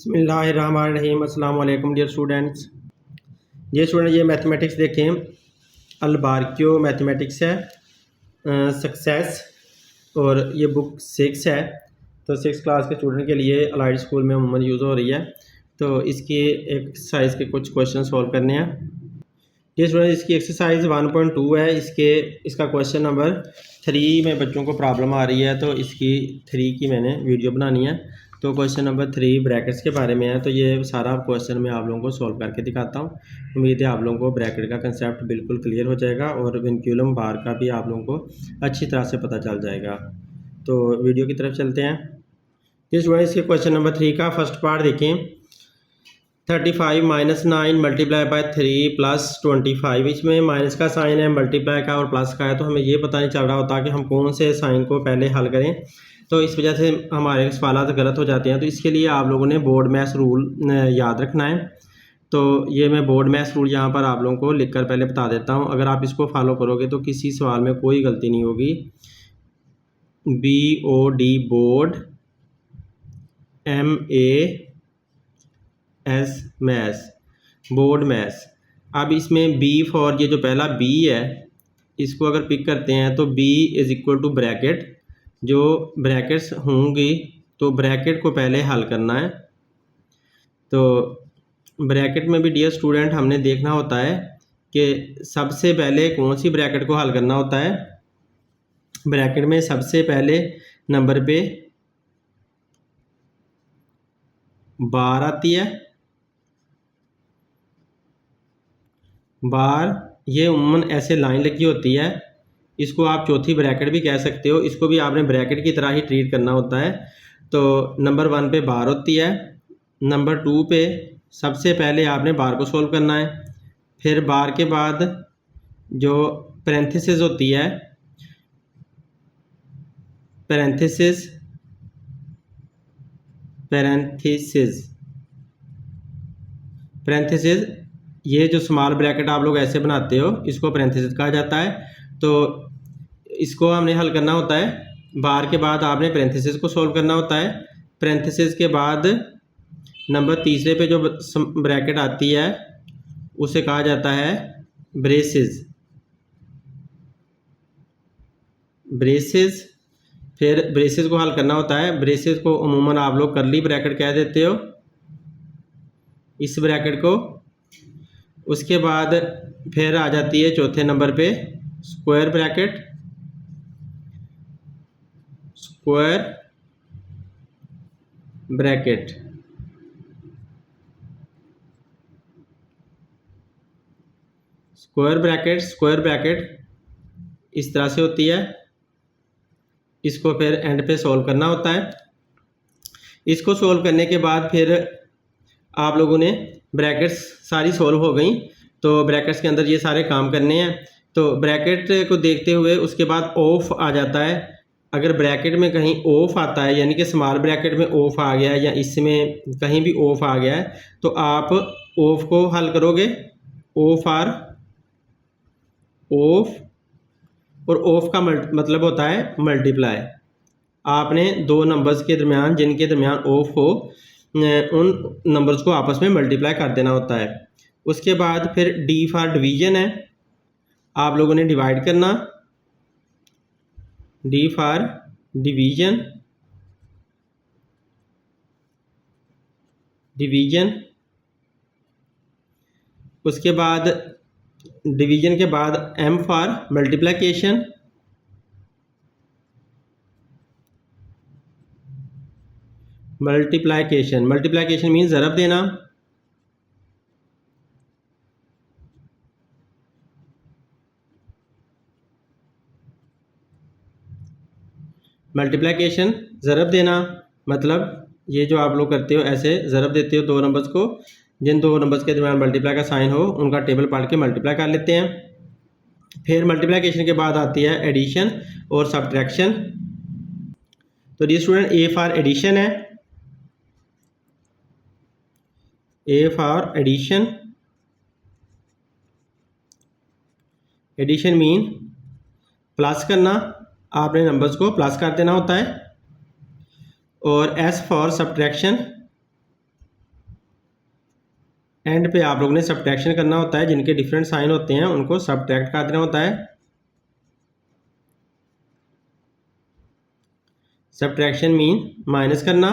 बिस्मिल्लाहिर्रहमानिर्रहीम। अस्सलाम वालेकुम डियर स्टूडेंट्स। ये मैथमेटिक्स देखें, अलबारकियो मैथमेटिक्स है, सक्सेस, और ये बुक 6 है। तो 6 क्लास के स्टूडेंट के लिए अलाइड स्कूल में अमूमन यूज़ हो रही है। तो इसकी एक्सरसाइज के कुछ क्वेश्चन सॉल्व करने हैं। ये स्टूडेंट इसकी एक्सरसाइज 1.2 है। इसका क्वेश्चन नंबर 3 में बच्चों को प्रॉब्लम आ रही है, तो इसकी 3 की मैंने वीडियो बनानी है। तो क्वेश्चन नंबर 3 ब्रैकेट्स के बारे में है। तो ये सारा क्वेश्चन मैं आप लोगों को सॉल्व करके दिखाता हूँ। उम्मीद है आप लोगों को ब्रैकेट का कंसेप्ट बिल्कुल क्लियर हो जाएगा और विनक्यूलम बार का भी आप लोगों को अच्छी तरह से पता चल जाएगा। तो वीडियो की तरफ चलते हैं। ये स्टूडेंट इसके क्वेश्चन नंबर 3 का फर्स्ट पार्ट देखें। 35 - 9 मल्टीप्लाई बाय 3 प्लस 25। इसमें माइनस का साइन है, मल्टीप्लाई का और प्लस का है, तो हमें ये पता नहीं चल रहा होता कि हम कौन से साइन को पहले हल करें। तो इस वजह से हमारे सवाल गलत हो जाते हैं। तो इसके लिए आप लोगों ने बोर्ड मैथ्स रूल याद रखना है। तो ये मैं बोर्ड मैथ्स रूल यहाँ पर आप लोगों को लिख कर पहले बता देता हूँ। अगर आप इसको फॉलो करोगे तो किसी सवाल में कोई गलती नहीं होगी। BOD board, MAS maths, board maths. अब इसमें B फॉर ये जो पहला B है, इसको अगर पिक करते हैं तो B = ब्रैकेट। जो ब्रैकेट्स होंगी तो ब्रैकेट को पहले हल करना है। तो ब्रैकेट में भी डियर स्टूडेंट हमने देखना होता है कि सबसे पहले कौन सी ब्रैकेट को हल करना होता है। ब्रैकेट में सबसे पहले नंबर पे बार आती है। बार ये उम्मन ऐसे लाइन लगी होती है। इसको आप चौथी ब्रैकेट भी कह सकते हो। इसको भी आपने ब्रैकेट की तरह ही ट्रीट करना होता है। तो नंबर 1 पे बार होती है। नंबर 2 पे सबसे पहले आपने बार को सॉल्व करना है। फिर बार के बाद जो पैरेंथेसिस होती है, पैरेंथेसिस ये जो स्मॉल ब्रैकेट आप लोग ऐसे बनाते हो, इसको पैरेंथेसिस कहा जाता है। तो इसको हमने हल करना होता है। बार के बाद आपने पैरेंथेसिस को सॉल्व करना होता है। पैरेंथेसिस के बाद नंबर 3 पे जो ब्रैकेट आती है उसे कहा जाता है ब्रेसेस। फिर ब्रेसेस को हल करना होता है। ब्रेसेस को अमूमन आप लोग करली ब्रैकेट कह देते हो, इस ब्रैकेट को। उसके बाद फिर आ जाती है चौथे नंबर पे स्क्वायर ब्रैकेट। स्क्वायर ब्रैकेट इस तरह से होती है। इसको फिर एंड पे सॉल्व करना होता है। इसको सॉल्व करने के बाद फिर आप लोगों ने ब्रैकेट्स सारी सॉल्व हो गई। तो ब्रैकेट्स के अंदर ये सारे काम करने हैं। तो ब्रैकेट को देखते हुए उसके बाद ऑफ आ जाता है। अगर ब्रैकेट में कहीं ऑफ आता है, यानी कि स्मॉल ब्रैकेट में ऑफ आ गया है या इसमें कहीं भी ऑफ आ गया है, तो आप ऑफ को हल करोगे। ऑफ और ऑफ का मतलब होता है मल्टीप्लाई। आपने दो नंबर्स के दरमियान, जिनके दरमियान ऑफ हो, उन नंबर्स को आपस में मल्टीप्लाई कर देना होता है। उसके बाद फिर D फॉर डिवीजन है। आप लोगों ने डिवाइड करना, D फॉर डिवीजन। उसके बाद डिवीजन के बाद M for multiplication. Multiplication means ज़रब देना। मल्टीप्लिकेशन ज़रब देना मतलब ये जो आप लोग करते हो, ऐसे ज़रब देते हो दो नंबर्स को। जिन दो नंबर्स के दरमियान मल्टीप्लाई का साइन हो उनका टेबल पढ़ के मल्टीप्लाई कर लेते हैं। फिर मल्टीप्लिकेशन के बाद आती है एडिशन और सब्ट्रैक्शन। तो dear student, A for addition है। A for addition mean plus करना। आपने नंबर्स को प्लस कर देना होता है। और S फॉर सब्ट्रैक्शन। एंड पे आप लोगों ने सब्ट्रैक्शन करना होता है, जिनके डिफरेंट साइन होते हैं उनको सब्ट्रैक्ट कर देना होता है। सब्ट्रैक्शन मीन माइनस करना।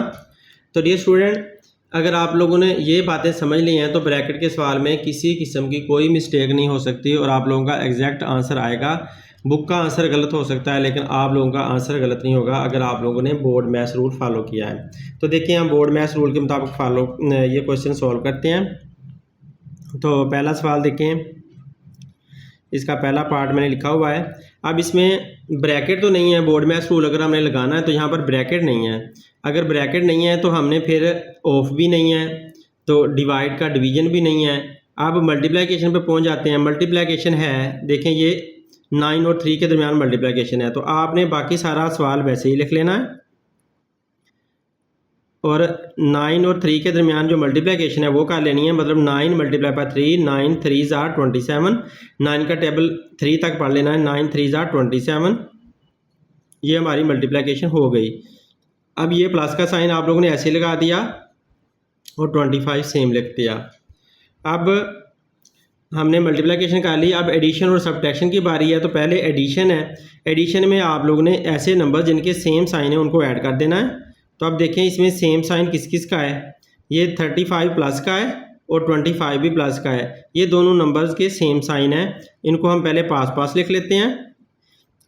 तो डियर स्टूडेंट, अगर आप लोगों ने ये बातें समझ ली हैं तो ब्रैकेट के सवाल में किसी किस्म की कोई मिस्टेक नहीं हो सकती और आप लोगों का एग्जैक्ट आंसर आएगा। बुक का आंसर गलत हो सकता है लेकिन आप लोगों का आंसर गलत नहीं होगा अगर आप लोगों ने बोर्ड मैथ्स रूल फॉलो किया है। तो देखिए हम बोर्ड मैथ्स रूल के मुताबिक ये क्वेश्चन सॉल्व करते हैं। तो पहला सवाल देखें, इसका पहला पार्ट मैंने लिखा हुआ है। अब इसमें ब्रैकेट तो नहीं है, बोर्ड मैथ्स रूल अगर हमने लगाना है तो यहाँ पर ब्रैकेट नहीं है। अगर ब्रैकेट नहीं है तो हमने फिर ऑफ भी नहीं है, तो डिवाइड का डिवीजन भी नहीं है। अब मल्टीप्लिकेशन पे पहुँच जाते हैं। मल्टीप्लिकेशन है, देखें ये 9 और 3 के दरमियान मल्टीप्लिकेशन है, तो आपने बाकी सारा सवाल वैसे ही लिख लेना है और 9 और 3 के दरमियान जो मल्टीप्लिकेशन है वो कर लेनी है। मतलब 9 मल्टीप्लाई बाय 3, 9 3 आर 27। 9 का टेबल 3 तक पढ़ लेना है, 9 3 आर 27। ये हमारी मल्टीप्लिकेशन हो गई। अब ये प्लस का साइन आप लोगों ने ऐसे लगा दिया और 25 सेम लिख दिया। अब हमने मल्टीप्लिकेशन कर ली। अब एडिशन और सब्ट्रैक्शन की बारी है। तो पहले एडिशन है। एडिशन में आप लोगों ने ऐसे नंबर जिनके सेम साइन है उनको ऐड कर देना है। तो अब देखें इसमें सेम साइन किस किस का है। ये 35 प्लस का है और 25 भी प्लस का है। ये दोनों नंबर्स के सेम साइन है, इनको हम पहले पास पास लिख लेते हैं।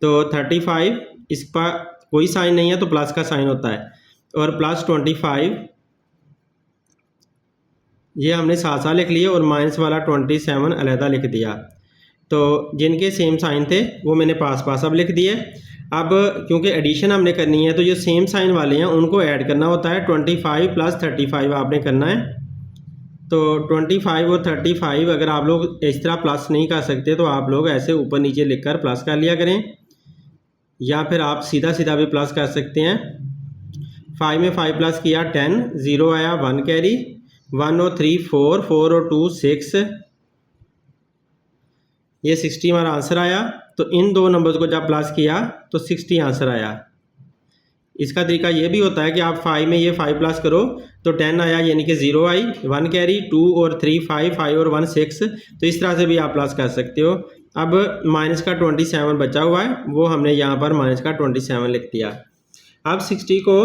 तो 35 इस पर कोई साइन नहीं है तो प्लस का साइन होता है, और प्लस 25 ये हमने साथ साथ लिख लिए और माइनस वाला 27 अलहदा लिख दिया। तो जिनके सेम साइन थे वो मैंने पास पास अब लिख दिए। अब क्योंकि एडिशन हमने करनी है तो जो सेम साइन वाले हैं उनको ऐड करना होता है। 25 प्लस 35 आपने करना है। तो 25 और 35 अगर आप लोग इस तरह प्लस नहीं कर सकते तो आप लोग ऐसे ऊपर नीचे लिखकर प्लस कर लिया करें, या फिर आप सीधा सीधा भी प्लस कर सकते हैं। 5 में 5 प्लस किया 10, 0 आया 1 कैरी, 1 और 3 4, 4 और 2 6, ये 60 हमारा आंसर आया। तो इन दो नंबर्स को जब प्लस किया तो 60 आंसर आया। इसका तरीका ये भी होता है कि आप 5 में ये 5 प्लस करो तो 10 आया, यानी कि 0 आई, 1 कैरी, 2 और 3 5, 5 और 1 6। तो इस तरह से भी आप प्लस कर सकते हो। अब माइनस का 27 बचा हुआ है, वो हमने यहाँ पर माइनस का 27 लिख दिया। अब 60 को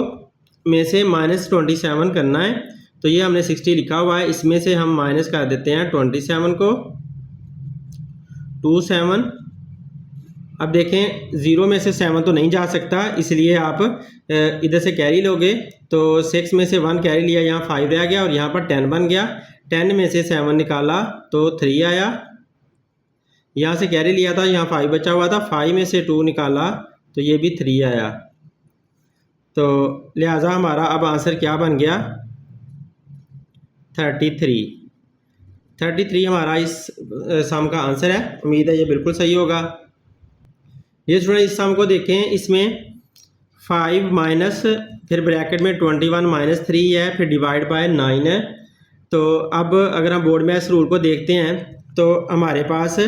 में से माइनस 27 करना है, तो ये हमने 60 लिखा हुआ है, इसमें से हम माइनस कर देते हैं 27 को, 27। अब देखें 0 में से 7 तो नहीं जा सकता, इसलिए आप इधर से कैरी लोगे। तो 6 में से 1 कैरी लिया, यहाँ 5 रह गया और यहाँ पर 10 बन गया। 10 में से 7 निकाला तो 3 आया, यहाँ से कैरी लिया था, यहाँ 5 बचा हुआ था, 5 में से 2 निकाला तो ये भी 3 आया। तो लिहाजा हमारा अब आंसर क्या बन गया, 33 हमारा इस सम का आंसर है। उम्मीद है ये बिल्कुल सही होगा। ये स्टूडेंट इस सम को देखें, इसमें 5 माइनस फिर ब्रैकेट में 21 माइनस 3 है, फिर डिवाइड बाय 9 है। तो अब अगर हम बोर्ड मैथ्स रूल को देखते हैं तो हमारे पास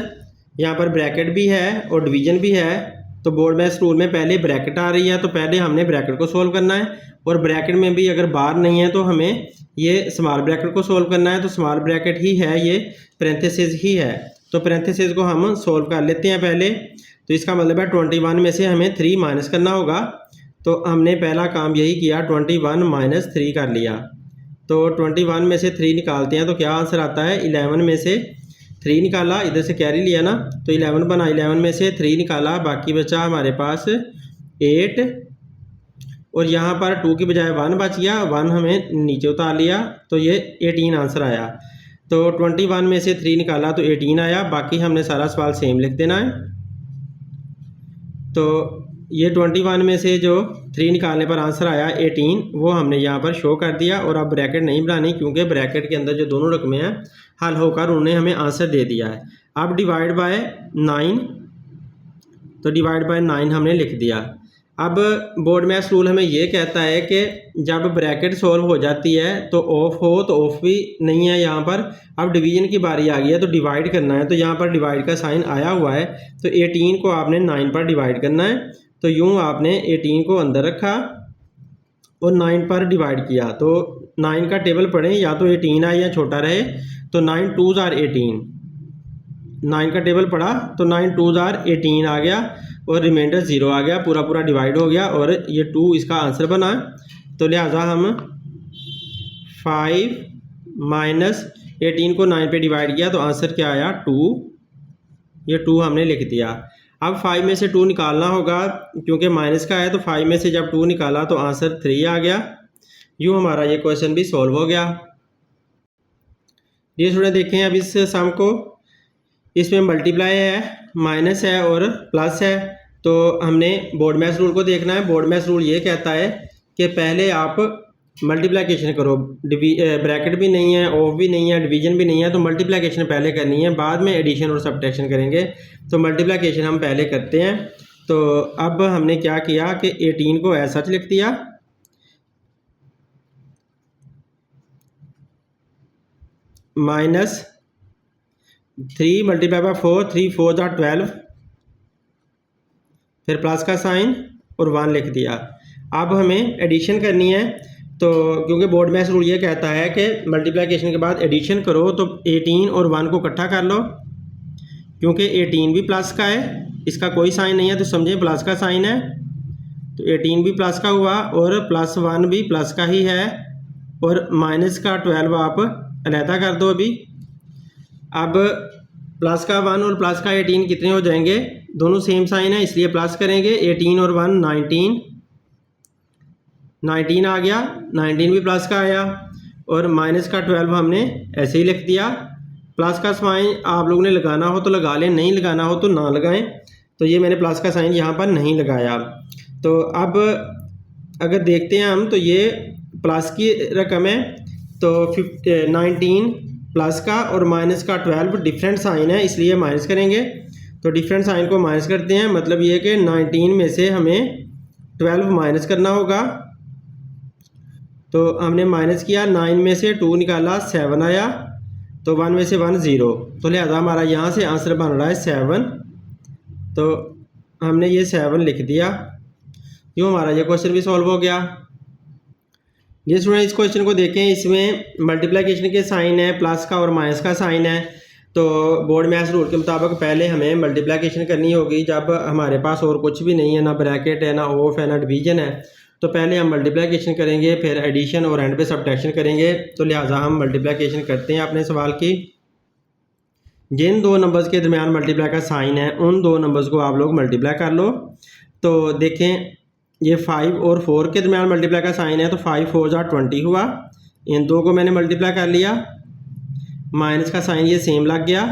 यहाँ पर ब्रैकेट भी है और डिवीजन भी है। तो बोर्ड मैथ्स रूल में पहले ब्रैकेट आ रही है तो पहले हमने ब्रैकेट को सोल्व करना है, और ब्रैकेट में भी अगर बार नहीं है तो हमें ये स्मॉल ब्रैकेट को सोल्व करना है। तो स्मॉल ब्रैकेट ही है, ये पैरेंथेसिस ही है। तो पैरेंथेसिस को हम सोल्व कर लेते हैं पहले। तो इसका मतलब है 21 में से हमें 3 माइनस करना होगा। तो हमने पहला काम यही किया, 21 माइनस 3 कर लिया। तो 21 में से 3 निकालते हैं तो क्या आंसर आता है, 11 में से 3 निकाला, इधर से कैरी लिया ना तो 11 बना, 11 में से 3 निकाला, बाकी बचा हमारे पास 8, और यहाँ पर 2 की बजाय 1 बच गया, 1 हमें नीचे उतार लिया तो ये 18 आंसर आया। तो 21 में से 3 निकाला तो 18 आया, बाकी हमने सारा सवाल सेम लिख देना है। तो ये 21 में से जो 3 निकालने पर आंसर आया 18, वो हमने यहाँ पर शो कर दिया। और अब ब्रैकेट नहीं बनानी क्योंकि ब्रैकेट के अंदर जो दोनों रकमें हैं हल होकर उन्हें हमें आंसर दे दिया है। अब डिवाइड बाय 9, तो डिवाइड बाय 9 हमने लिख दिया। अब बोर्ड मैथ्स रूल हमें ये कहता है कि जब ब्रैकेट सॉल्व हो जाती है तो ऑफ हो, तो ऑफ भी नहीं है यहाँ पर। अब डिवीजन की बारी आ गई है तो डिवाइड करना है, तो यहाँ पर डिवाइड का साइन आया हुआ है। तो 18 को आपने 9 पर डिवाइड करना है। तो यूँ आपने 18 को अंदर रखा और 9 पर डिवाइड किया, तो 9 का टेबल पढ़ें, या तो 18 आए या छोटा रहे, तो 9 2s are 18। 9 का टेबल पढ़ा तो 9 2s are 18 आ गया और रिमाइंडर 0 आ गया, पूरा पूरा डिवाइड हो गया और ये 2 इसका आंसर बना। तो लिहाजा हम 5 माइनस 18 को 9 पे डिवाइड किया तो आंसर क्या आया 2। ये 2 हमने लिख दिया। अब 5 में से 2 निकालना होगा क्योंकि माइनस का है, तो 5 में से जब 2 निकाला तो आंसर 3 आ गया। यूँ हमारा ये क्वेश्चन भी सॉल्व हो गया। ये स्टूडेंट देखें अब इस सम को, इसमें मल्टीप्लाई है, माइनस है और प्लस है। तो हमने बोर्ड मैथ्स रूल को देखना है। बोर्ड मैथ्स रूल ये कहता है कि पहले आप मल्टीप्लिकेशन करो, ब्रैकेट भी नहीं है, ऑफ भी नहीं है, डिवीजन भी नहीं है, तो मल्टीप्लिकेशन पहले करनी है, बाद में एडिशन और सब्ट्रैक्शन करेंगे। तो मल्टीप्लिकेशन हम पहले करते हैं। तो अब हमने क्या किया कि 18 को ऐसा लिख दिया, माइनस 3 मल्टीप्लाई बाय 4, 3 4 12, फिर प्लस का साइन और 1 लिख दिया। अब हमें एडिशन करनी है, तो क्योंकि बोर्ड मैथ्स रूल ये कहता है कि मल्टीप्लिकेशन के बाद एडिशन करो, तो 18 और 1 को इकट्ठा कर लो। क्योंकि 18 भी प्लस का है, इसका कोई साइन नहीं है, तो समझें प्लस का साइन है, तो 18 भी प्लस का हुआ और प्लस 1 भी प्लस का ही है, और माइनस का 12 आप अलहदा कर दो अभी। अब प्लस का 1 और प्लस का 18 कितने हो जाएंगे, दोनों सेम साइन है इसलिए प्लस करेंगे। 18 और 1 19 आ गया, 19 भी प्लस का आया, और माइनस का 12 हमने ऐसे ही लिख दिया। प्लस का साइन आप लोगों ने लगाना हो तो लगा लें, नहीं लगाना हो तो ना लगाएं। तो ये मैंने प्लस का साइन यहाँ पर नहीं लगाया। तो अब अगर देखते हैं हम, तो ये प्लस की रकम है, तो 19 प्लस का और माइनस का 12 डिफरेंट साइन है इसलिए माइनस करेंगे। तो डिफरेंट साइन को माइनस करते हैं, मतलब ये कि 19 में से हमें 12 माइनस करना होगा। तो हमने माइनस किया, 9 में से 2 निकाला 7 आया, तो 1 में से 1 0, तो लिहाजा हमारा यहाँ से आंसर बन रहा है 7। तो हमने ये 7 लिख दिया। यूँ हमारा ये क्वेश्चन भी सॉल्व हो गया। ये स्टूडेंट इस क्वेश्चन को देखें, इसमें मल्टीप्लिकेशन के साइन है, प्लस का और माइनस का साइन है। तो बोर्ड मैथ्स रूल के मुताबिक पहले हमें मल्टीप्लिकेशन करनी होगी जब हमारे पास और कुछ भी नहीं है, ना ब्रैकेट है, ना ऑफ है, ना डिवीजन है। तो पहले हम मल्टीप्लिकेशन करेंगे, फिर एडिशन और एंड पे सब्ट्रैक्शन करेंगे। तो लिहाजा हम मल्टीप्लिकेशन करते हैं अपने सवाल की। जिन दो नंबर्स के दरमियान मल्टीप्लाई का साइन है उन दो नंबर्स को आप लोग मल्टीप्लाई कर लो। तो देखें ये 5 और 4 के दरमियान मल्टीप्लाई का साइन है, तो 5 4 20 हुआ, इन दो को मैंने मल्टीप्लाई कर लिया, माइनस का साइन ये सेम लग गया।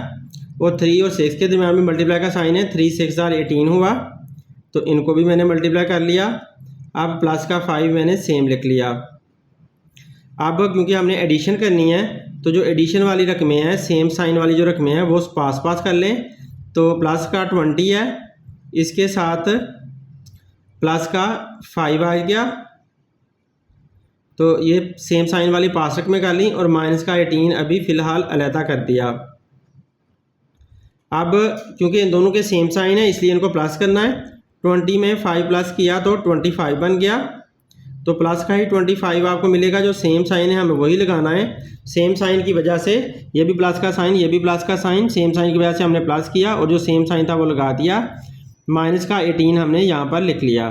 और 3 और 6 के दरमियान भी मल्टीप्लाई का साइन है, 3 6 18 हुआ, तो इनको भी मैंने मल्टीप्लाई कर लिया। अब प्लस का 5 मैंने सेम लिख लिया। अब क्योंकि हमने एडिशन करनी है, तो जो एडिशन वाली रकमें हैं, सेम साइन वाली जो रकमें हैं, वो पास पास कर लें। तो प्लस का 20 है, इसके साथ प्लस का 5 आ गया, तो ये सेम साइन वाली पास रकमें कर ली, और माइनस का 18 अभी फ़िलहाल अलहदा कर दिया। अब क्योंकि इन दोनों के सेम साइन है इसलिए इनको प्लस करना है। 20 में 5 प्लस किया तो 25 बन गया, तो प्लस का ही 25 आपको मिलेगा। जो सेम साइन है हमें वही लगाना है। सेम साइन की वजह से ये भी प्लस का साइन, ये भी प्लस का साइन, सेम साइन की वजह से हमने प्लस किया और जो सेम साइन था वो लगा दिया। माइनस का 18 हमने यहाँ पर लिख लिया।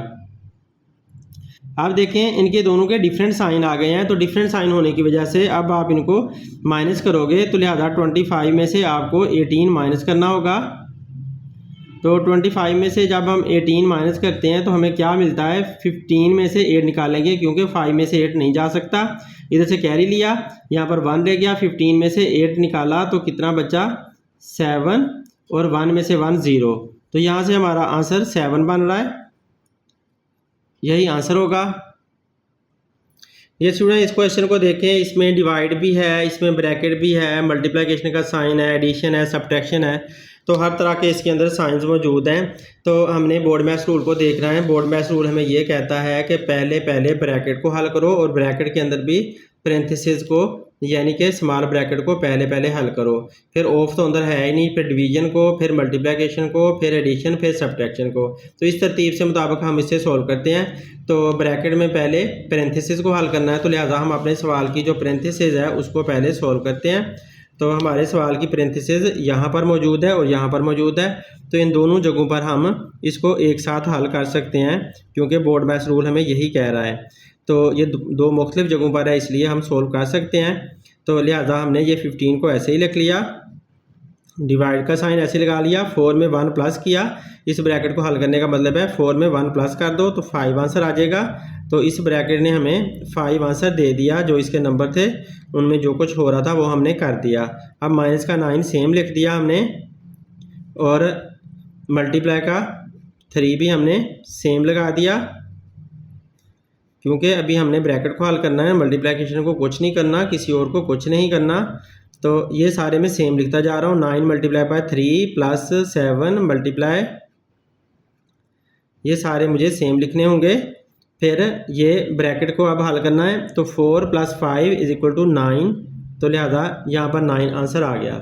अब देखें इनके दोनों के डिफरेंट साइन आ गए हैं, तो डिफरेंट साइन होने की वजह से अब आप इनको माइनस करोगे, तो लिहाजा 25 में से आपको 18 माइनस करना होगा। तो 25 में से जब हम 18 माइनस करते हैं तो हमें क्या मिलता है, 15 में से 8 निकालेंगे, क्योंकि 5 में से 8 नहीं जा सकता। इधर से कैरी लिया, यहाँ पर 1 रह गया, 15 में से 8 निकाला तो कितना बचा 7, और 1 में से 1 0, तो यहाँ से हमारा आंसर 7 बन रहा है, यही आंसर होगा। ये स्टूडेंट इस क्वेश्चन को देखें, इसमें डिवाइड भी है, इसमें ब्रैकेट भी है, मल्टीप्लिकेशन का साइन है, एडिशन है, सब्ट्रैक्शन है, तो हर तरह के इसके अंदर साइंस मौजूद हैं। तो हमने बोर्ड मैथ्स रूल को देखना है। बोर्ड मैथ्स रूल हमें ये कहता है कि पहले ब्रैकेट को हल करो और ब्रैकेट के अंदर भी पैरेंथेसिस को यानी कि स्मॉल ब्रैकेट को पहले हल करो, फिर ऑफ तो अंदर है ही नहीं, फिर डिवीजन को, फिर मल्टीप्लिकेशन को, फिर एडिशन, फिर सब्ट्रैक्शन को। तो इस तरतीब से मुताबिक हम इससे सॉल्व करते हैं। तो ब्रैकेट में पहले पैरेंथेसिस को हल करना है, तो लिहाजा हम अपने सवाल की जो पैरेंथेसिस है उसको पहले सॉल्व करते हैं। तो हमारे सवाल की पैरेंथेसिस यहाँ पर मौजूद है और यहाँ पर मौजूद है, तो इन दोनों जगहों पर हम इसको एक साथ हल कर सकते हैं, क्योंकि बोर्ड मैथ्स रूल हमें यही कह रहा है। तो ये दो मुख्तलिफ जगहों पर है, इसलिए हम सोल्व कर सकते हैं। तो लिहाजा हमने ये 15 को ऐसे ही लिख लिया, डिवाइड का साइन ऐसे लगा लिया, 4 में 1 प्लस किया। इस ब्रैकेट को हल करने का मतलब है 4 में 1 प्लस कर दो तो 5 आंसर आ जाएगा। तो इस ब्रैकेट ने हमें 5 आंसर दे दिया, जो इसके नंबर थे उनमें जो कुछ हो रहा था वो हमने कर दिया। अब माइनस का 9 सेम लिख दिया हमने, और मल्टीप्लाई का 3 भी हमने सेम लगा दिया, क्योंकि अभी हमने ब्रैकेट को हल करना है, मल्टीप्लिकेशन को कुछ नहीं करना, किसी और को कुछ नहीं करना। तो ये सारे में सेम लिखता जा रहा हूँ। 9 मल्टीप्लाई बाय 3 प्लस 7 मल्टीप्लाई, ये सारे मुझे सेम लिखने होंगे। फिर ये ब्रैकेट को अब हल करना है, तो 4 + 5 = 9, तो लिहाजा यहाँ पर 9 आंसर आ गया।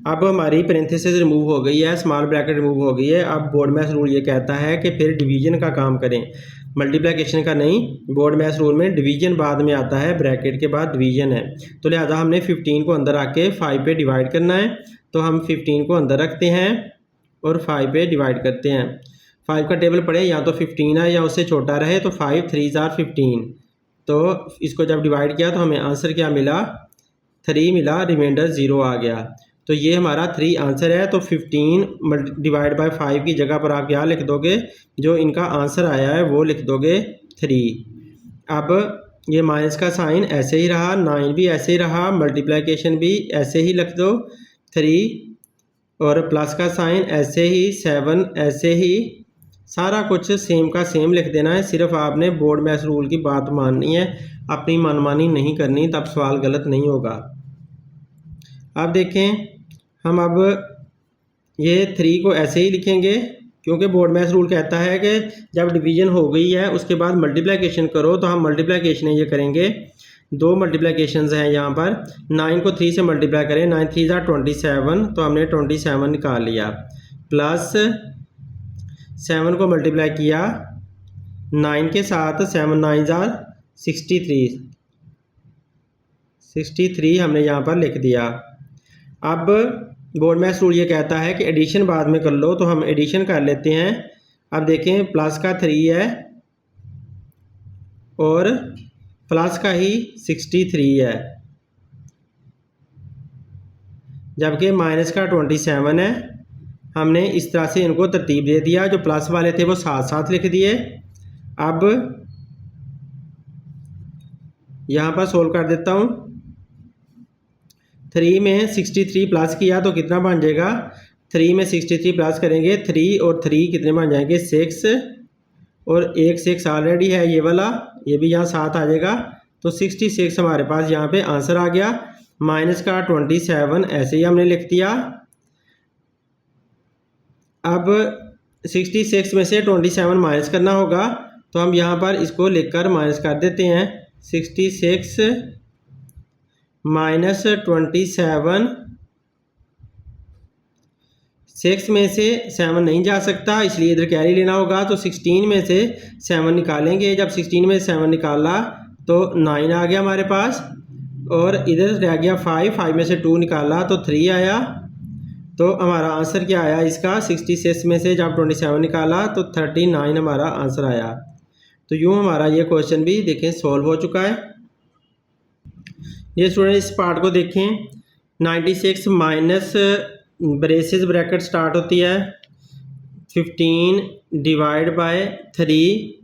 अब हमारी पैरेंथेसिस रिमूव हो गई है, स्मॉल ब्रैकेट रिमूव हो गई है। अब बोर्ड मैथ्स रूल ये कहता है कि फिर डिवीजन का काम करें, मल्टीप्लिकेशन का नहीं। बोर्ड मैथ्स रूल में डिवीजन बाद में आता है, ब्रैकेट के बाद डिवीजन है। तो लिहाजा हमने 15 को अंदर आके 5 पे डिवाइड करना है। तो हम 15 को अंदर रखते हैं और 5 पे डिवाइड करते हैं। 5 का टेबल पढ़े, या तो 15 है या उससे छोटा रहे, तो 5 3 = 15। तो इसको जब डिवाइड किया तो हमें आंसर क्या मिला, 3 मिला, रिमाइंडर 0 आ गया। तो ये हमारा 3 आंसर है। तो 15 डिवाइड बाय 5 की जगह पर आप क्या लिख दोगे, जो इनका आंसर आया है वो लिख दोगे 3। अब ये माइनस का साइन ऐसे ही रहा, 9 भी ऐसे ही रहा, मल्टीप्लिकेशन भी ऐसे ही लिख दो 3, और प्लस का साइन ऐसे ही, 7 ऐसे ही, सारा कुछ सेम का सेम लिख देना है। सिर्फ आपने बोर्ड मैथ्स रूल की बात माननी है, अपनी मनमानी नहीं करनी, तब सवाल गलत नहीं होगा। अब देखें, हम अब ये 3 को ऐसे ही लिखेंगे, क्योंकि बोर्ड मैथ्स रूल कहता है कि जब डिवीजन हो गई है उसके बाद मल्टीप्लिकेशन करो। तो हम मल्टीप्लिकेशन ये करेंगे, 2 मल्टीप्लिकेशंस हैं यहाँ पर। 9 को 3 से मल्टीप्लाई करें, 9 3 = 27, तो हमने 27 निकाल लिया, प्लस 7 को मल्टीप्लाई किया 9 के साथ, 7 9 = 63 हमने यहाँ पर लिख दिया। अब बोर्ड मैथ्स रूल ये कहता है कि एडिशन बाद में कर लो, तो हम एडिशन कर लेते हैं। अब देखें, प्लस का 3 है और प्लस का ही 63 है, जबकि माइनस का 27 है। हमने इस तरह से इनको तरतीब दे दिया, जो प्लस वाले थे वो साथ साथ लिख दिए। अब यहाँ पर सोल्व कर देता हूँ। 3 में 63 प्लस किया तो कितना बन जाएगा, 3 में 63 प्लस करेंगे, 3 और 3 कितने बन जाएंगे, 6, और एक 6 ऑलरेडी है ये वाला, ये भी यहाँ साथ आ जाएगा। तो 66 हमारे पास यहाँ पे आंसर आ गया। माइनस का 27 ऐसे ही हमने लिख दिया। अब 66 में से 27 माइनस करना होगा, तो हम यहाँ पर इसको लिखकर माइनस कर देते हैं। 66 माइनस 27, 6 में से 7 नहीं जा सकता, इसलिए इधर कैरी लेना होगा। तो 16 में से 7 निकालेंगे, जब 16 में से 7 निकाला तो 9 आ गया हमारे पास, और इधर रह गया 5 में से 2 निकाला तो 3 आया। तो हमारा आंसर क्या आया इसका, 66 में से जब 27 निकाला तो 39 हमारा आंसर आया। तो यूँ हमारा ये क्वेश्चन भी देखें सॉल्व हो चुका है। ये स्टूडेंट इस पार्ट को देखें, 96 माइनस ब्रेसेस ब्रैकेट स्टार्ट होती है, 15 डिवाइड बाय 3,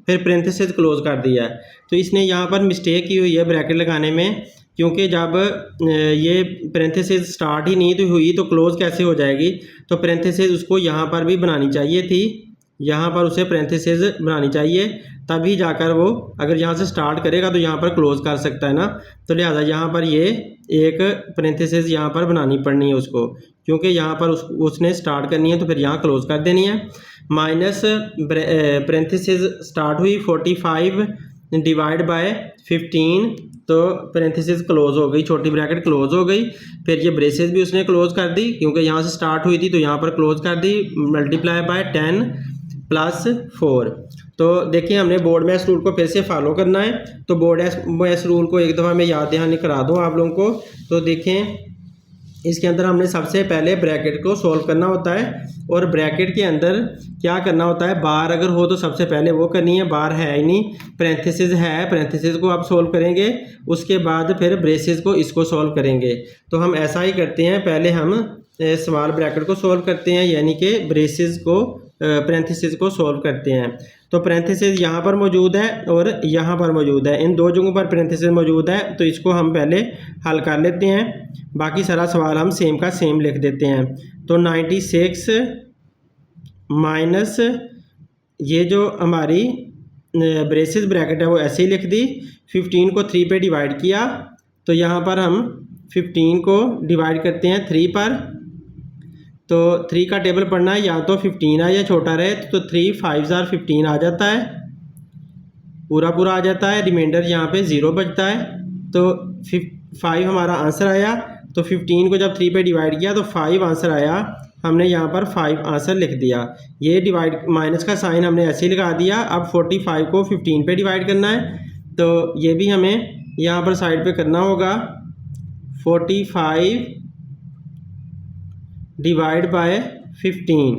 फिर पैरेंथेसिस क्लोज कर दिया है। तो इसने यहाँ पर मिस्टेक की हुई है ब्रैकेट लगाने में, क्योंकि जब ये पैरेंथेसिस स्टार्ट ही नहीं तो हुई तो क्लोज कैसे हो जाएगी। तो पैरेंथेसिस उसको यहाँ पर भी बनानी चाहिए थी, यहाँ पर उसे पैरेंथेसिस बनानी चाहिए, तभी जाकर वो अगर यहाँ से स्टार्ट करेगा तो यहाँ पर क्लोज कर सकता है ना। तो लिहाजा यहाँ पर ये एक पैरेंथेसिस यहाँ पर बनानी पड़नी है उसको, क्योंकि यहाँ पर उसने स्टार्ट करनी है तो फिर यहाँ क्लोज कर देनी है। माइनस पैरेंथेसिस स्टार्ट हुई 45 डिवाइड बाय 15, तो पैरेंथेसिस क्लोज हो गई, छोटी ब्रैकेट क्लोज हो गई। फिर ये ब्रेसेस भी उसने क्लोज कर दी क्योंकि यहाँ से स्टार्ट हुई थी तो यहाँ पर क्लोज कर दी, मल्टीप्लाई बाय 10 + 4। तो देखिए हमने बोर्ड में इस रूल को फिर से फॉलो करना है। तो बोर्ड इस रूल को एक दफ़ा मैं याद दहानी करा दूँ आप लोगों को। तो देखें इसके अंदर हमने सबसे पहले ब्रैकेट को सॉल्व करना होता है, और ब्रैकेट के अंदर क्या करना होता है, बार अगर हो तो सबसे पहले वो करनी है, बार है ही नहीं, पैरेंथेसिस है, पैरेंथेसिस को आप सॉल्व करेंगे, उसके बाद फिर ब्रेसेस को इसको सॉल्व करेंगे। तो हम ऐसा ही करते हैं, पहले हम स्मॉल ब्रैकेट को सॉल्व करते हैं, यानी कि ब्रेसेस को पैरेंथेसिस को सॉल्व करते हैं। तो पैरेंथेसिस यहाँ पर मौजूद है और यहाँ पर मौजूद है, इन दो जगहों पर पैरेंथेसिस मौजूद है। तो इसको हम पहले हल कर लेते हैं, बाकी सारा सवाल हम सेम का सेम लिख देते हैं। तो 96 माइनस ये जो हमारी ब्रेसेस ब्रैकेट है वो ऐसे ही लिख दी, 15 को 3 पे डिवाइड किया, तो यहाँ पर हम 15 को डिवाइड करते हैं 3 पर। तो 3 का टेबल पढ़ना है, या तो 15 है या छोटा रहे, तो 3 5 * 15 आ जाता है, पूरा पूरा आ जाता है, रिमाइंडर यहाँ पे 0 बचता है। तो 5 हमारा आंसर आया। तो 15 को जब 3 पे डिवाइड किया तो 5 आंसर आया, हमने यहाँ पर 5 आंसर लिख दिया। ये डिवाइड माइनस का साइन हमने ऐसे ही लगा दिया। अब 45 को 15 पे डिवाइड करना है, तो ये भी हमें यहाँ पर साइड पे करना होगा, 45 डिवाइड बाय 15।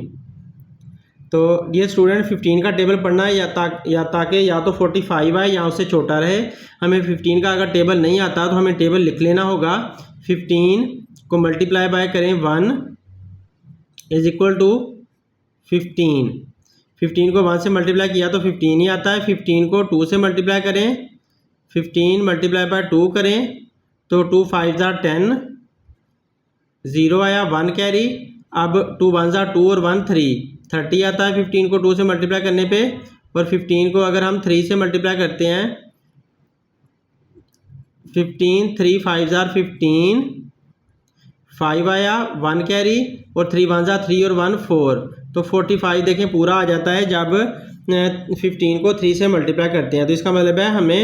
तो ये स्टूडेंट 15 का टेबल पढ़ना है, ताकि या तो 45 आए या उससे छोटा रहे। हमें 15 का अगर टेबल नहीं आता तो हमें टेबल लिख लेना होगा, 15 को मल्टीप्लाई बाय करें 1 = 15। 15 को 1 से मल्टीप्लाई किया तो 15 ही आता है। 15 को 2 से मल्टीप्लाई करें, 15 मल्टीप्लाई बाय 2 करें, तो 2 5 * 10, 0 आया, 1 कैरी। अब 2 1 * 2 और 1 30 आता है 15 को 2 से मल्टीप्लाई करने पे। और 15 को अगर हम 3 से मल्टीप्लाई करते हैं, 15 3 5 * 15, 5 आया, 1 कैरी, और 3 1 * 3 और 1 4। तो 45 देखें पूरा आ जाता है जब 15 को 3 से मल्टीप्लाई करते हैं। तो इसका मतलब है हमें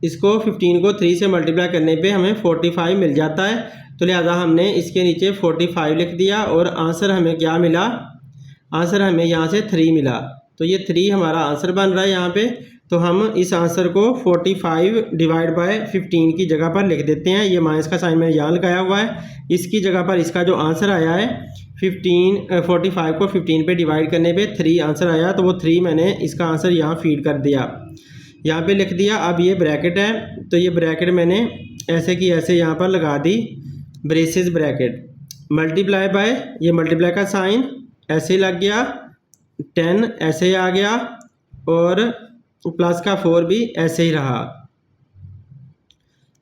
इसको 15 को 3 से मल्टीप्लाई करने पे हमें 45 मिल जाता है। तो लिहाजा हमने इसके नीचे 45 लिख दिया, और आंसर हमें क्या मिला, आंसर हमें यहाँ से 3 मिला। तो ये 3 हमारा आंसर बन रहा है यहाँ पे। तो हम इस आंसर को 45 डिवाइड बाय 15 की जगह पर लिख देते हैं। ये माइनस का साइन मैंने यहाँ लगाया हुआ है, इसकी जगह पर इसका जो आंसर आया है 45 को 15 पे डिवाइड करने पे 3 आंसर आया, तो वो 3 मैंने इसका आंसर यहाँ फीड कर दिया, यहाँ पे लिख दिया। अब ये ब्रैकेट है, तो ये ब्रैकेट मैंने ऐसे की ऐसे यहाँ पर लगा दी, ब्रेसेस ब्रैकेट, मल्टीप्लाई बाय, ये मल्टीप्लाई का साइन ऐसे लग गया, 10 ऐसे आ गया, और प्लस का 4 भी ऐसे ही रहा।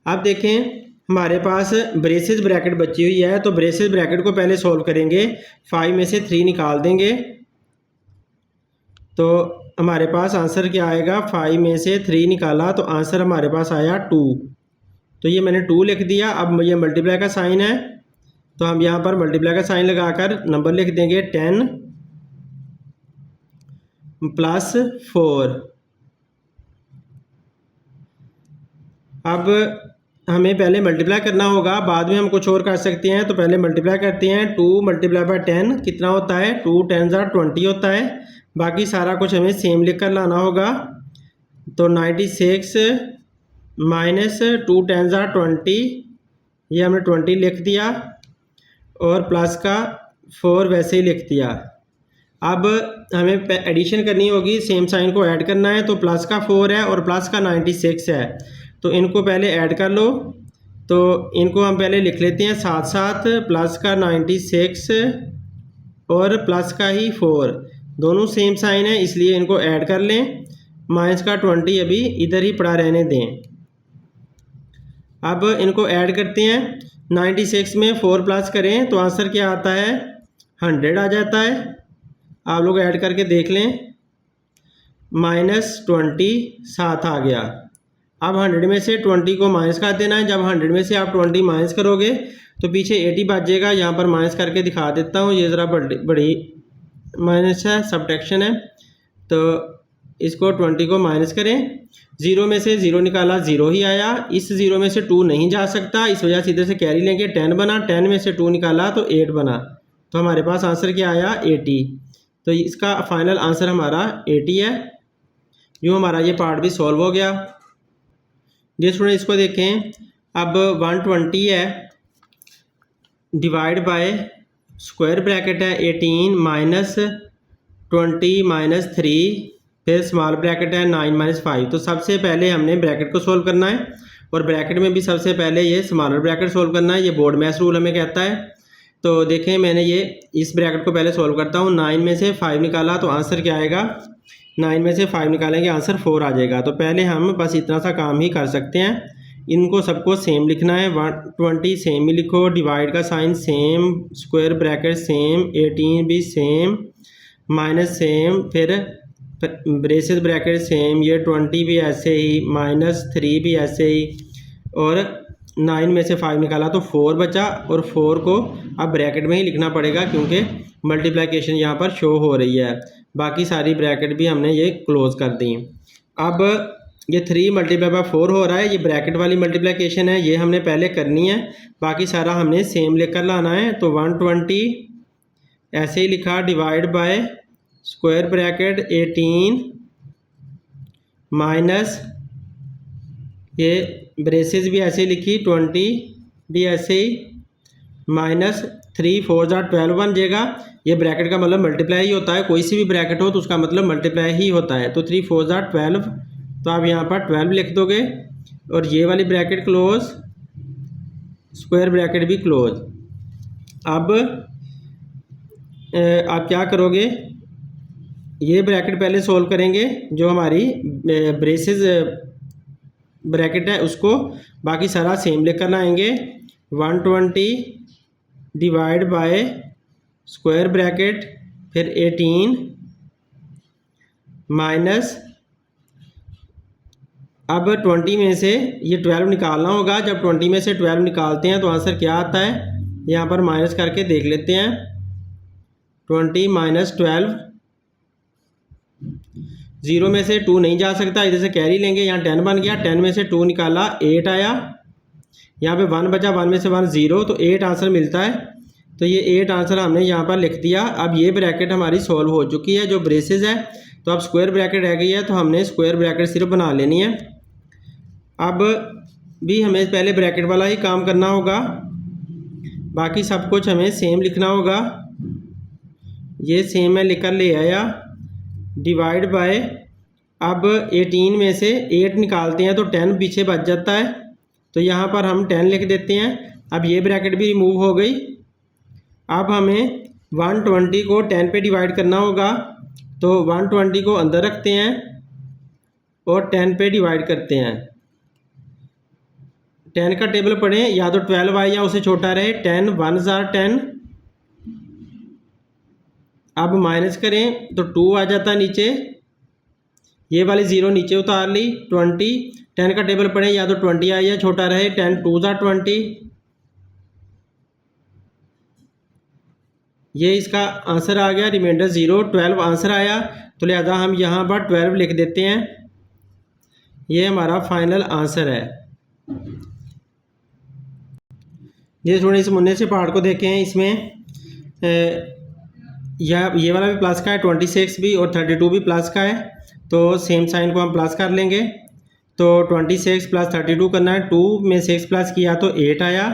अब देखें हमारे पास ब्रेसेस ब्रैकेट बची हुई है, तो ब्रेसेस ब्रैकेट को पहले सॉल्व करेंगे, 5 में से 3 निकाल देंगे, तो हमारे पास आंसर क्या आएगा, 5 में से 3 निकाला तो आंसर हमारे पास आया 2। तो ये मैंने 2 लिख दिया। अब ये मल्टीप्लाई का साइन है, तो हम यहाँ पर मल्टीप्लाई का साइन लगाकर नंबर लिख देंगे 10 + 4। अब हमें पहले मल्टीप्लाई करना होगा, बाद में हम कुछ और कर सकते हैं। तो पहले मल्टीप्लाई करते हैं, 2 × 10 कितना होता है, 2 10 * 20 होता है। बाकी सारा कुछ हमें सेम लिख कर लाना होगा। तो 96 माइनस 2 10 * 20, ये हमने 20 लिख दिया, और प्लस का 4 वैसे ही लिख दिया। अब हमें एडिशन करनी होगी, सेम साइन को ऐड करना है। तो प्लस का 4 है और प्लस का 96 है, तो इनको पहले ऐड कर लो। तो इनको हम पहले लिख लेते हैं साथ साथ, प्लस का 96 और प्लस का ही 4, दोनों सेम साइन है इसलिए इनको ऐड कर लें। माइनस का 20 अभी इधर ही पड़ा रहने दें। अब इनको ऐड करते हैं, 96 में 4 प्लस करें तो आंसर क्या आता है, 100 आ जाता है। आप लोग ऐड करके देख लें, -20 साथ आ गया। अब 100 में से 20 को माइनस कर देना है। जब 100 में से आप 20 माइनस करोगे तो पीछे 80 बचेगा। यहाँ पर माइनस करके दिखा देता हूँ, ये ज़रा बड़ी माइनस है, सब्ट्रैक्शन है। तो इसको 20 को माइनस करें, 0 में से 0 निकाला 0 ही आया, इस 0 में से 2 नहीं जा सकता, इस वजह से इधर से कैरी लेंगे, 10 बना, 10 में से 2 निकाला तो 8 बना, तो हमारे पास आंसर क्या आया 80। तो इसका फाइनल आंसर हमारा 80 है। यूँ हमारा ये पार्ट भी सॉल्व हो गया। ये स्टूडेंट इसको देखें, अब 120 है, डिवाइड बाय स्क्वायर ब्रैकेट है 18 माइनस 20 माइनस 3, फिर स्मॉल ब्रैकेट है 9 माइनस 5। तो सबसे पहले हमने ब्रैकेट को सोल्व करना है और ब्रैकेट में भी सबसे पहले ये स्मॉलर ब्रैकेट सोल्व करना है। ये बोर्ड मैथ्स रूल हमें कहता है। तो देखें मैंने ये इस ब्रैकेट को पहले सोल्व करता हूँ। 9 में से 5 निकाला तो आंसर क्या आएगा, 9 में से 5 निकालेंगे आंसर 4 आ जाएगा। तो पहले हम बस इतना सा काम ही कर सकते हैं, इनको सबको सेम लिखना है। 120 सेम ही लिखो, डिवाइड का sign same, square bracket same, 18 भी सेम, माइनस सेम, फिर ब्रेसेस ब्रैकेट सेम, ये 20 भी ऐसे ही, माइनस 3 भी ऐसे ही, और 9 में से 5 निकाला तो 4 बचा, और 4 को अब ब्रैकेट में ही लिखना पड़ेगा क्योंकि मल्टीप्लिकेशन यहाँ पर शो हो रही है। बाकी सारी ब्रैकेट भी हमने ये क्लोज कर दी। अब ये 3 मल्टीप्लाई बाय 4 हो रहा है, ये ब्रैकेट वाली मल्टीप्लिकेशन है, ये हमने पहले करनी है, बाकी सारा हमने सेम लेकर लाना है। तो 120 ऐसे ही लिखा, divide by square bracket 18 minus, ये ब्रेसेस भी ऐसे ही लिखी, 20 भी ऐसे ही, माइनस 3 4 जार 12 बन जाएगा। ये ब्रैकेट का मतलब मल्टीप्लाई ही होता है, कोई सी भी ब्रैकेट हो तो उसका मतलब मल्टीप्लाई ही होता है। तो 3 4 जार 12, तो आप यहाँ पर 12 लिख दोगे, और ये वाली ब्रैकेट क्लोज, स्क्वायर ब्रैकेट भी क्लोज। अब आप क्या करोगे, ये ब्रैकेट पहले सोल्व करेंगे, जो हमारी ब्रेसेस ब्रैकेट है उसको, बाकी सारा सेम लेकर लाएंगे। 120 डिवाइड बाय स्क्वायर ब्रैकेट, फिर 18 माइनस, अब 20 में से ये 12 निकालना होगा। जब 20 में से 12 निकालते हैं तो आंसर क्या आता है, यहाँ पर माइनस करके देख लेते हैं। 20 माइनस 12, 0 में से 2 नहीं जा सकता, इधर से कैरी लेंगे, यहाँ 10 बन गया, 10 में से 2 निकाला 8 आया, यहाँ पे 1 बचा, 1 में से 1 0, तो 8 आंसर मिलता है। तो ये 8 आंसर हमने यहाँ पर लिख दिया। अब ये ब्रैकेट हमारी सॉल्व हो चुकी है, जो ब्रेसेस है, तो अब स्क्वायर ब्रैकेट रह गई है, तो हमने स्क्वायर ब्रैकेट सिर्फ बना लेनी है। अब भी हमें पहले ब्रैकेट वाला ही काम करना होगा, बाकी सब कुछ हमें सेम लिखना होगा। ये सेम मैं लिख कर ले आया, डिवाइड बाय, अब 18 में से 8 निकालते हैं तो 10 पीछे बच जाता है, तो यहाँ पर हम 10 लिख देते हैं। अब ये ब्रैकेट भी रिमूव हो गई। अब हमें 120 को 10 पे डिवाइड करना होगा, तो 120 को अंदर रखते हैं और 10 पे डिवाइड करते हैं। 10 का टेबल पढ़ें, या तो 12 आए या उससे छोटा रहे। 10 1 जार 10, अब माइनस करें तो 2 आ जाता नीचे, ये वाली 0 नीचे उतार ली। 20, 10 का टेबल पढ़ें, या तो 20 आए या छोटा रहे। 10 2 जार 20, ये इसका आंसर आ गया, रिमाइंडर 0। 12 आंसर आया, तो लिहाजा हम यहाँ पर 12 लिख देते हैं। ये हमारा फाइनल आंसर है। ये थोड़े इस मुन्ने से पार्ट को देखें, इसमें ये वाला भी प्लस का है, 26 भी, और 32 भी प्लस का है, तो सेम साइन को हम प्लस कर लेंगे। तो 26 प्लस 32 करना है, 2 में 6 प्लस किया तो 8 आया,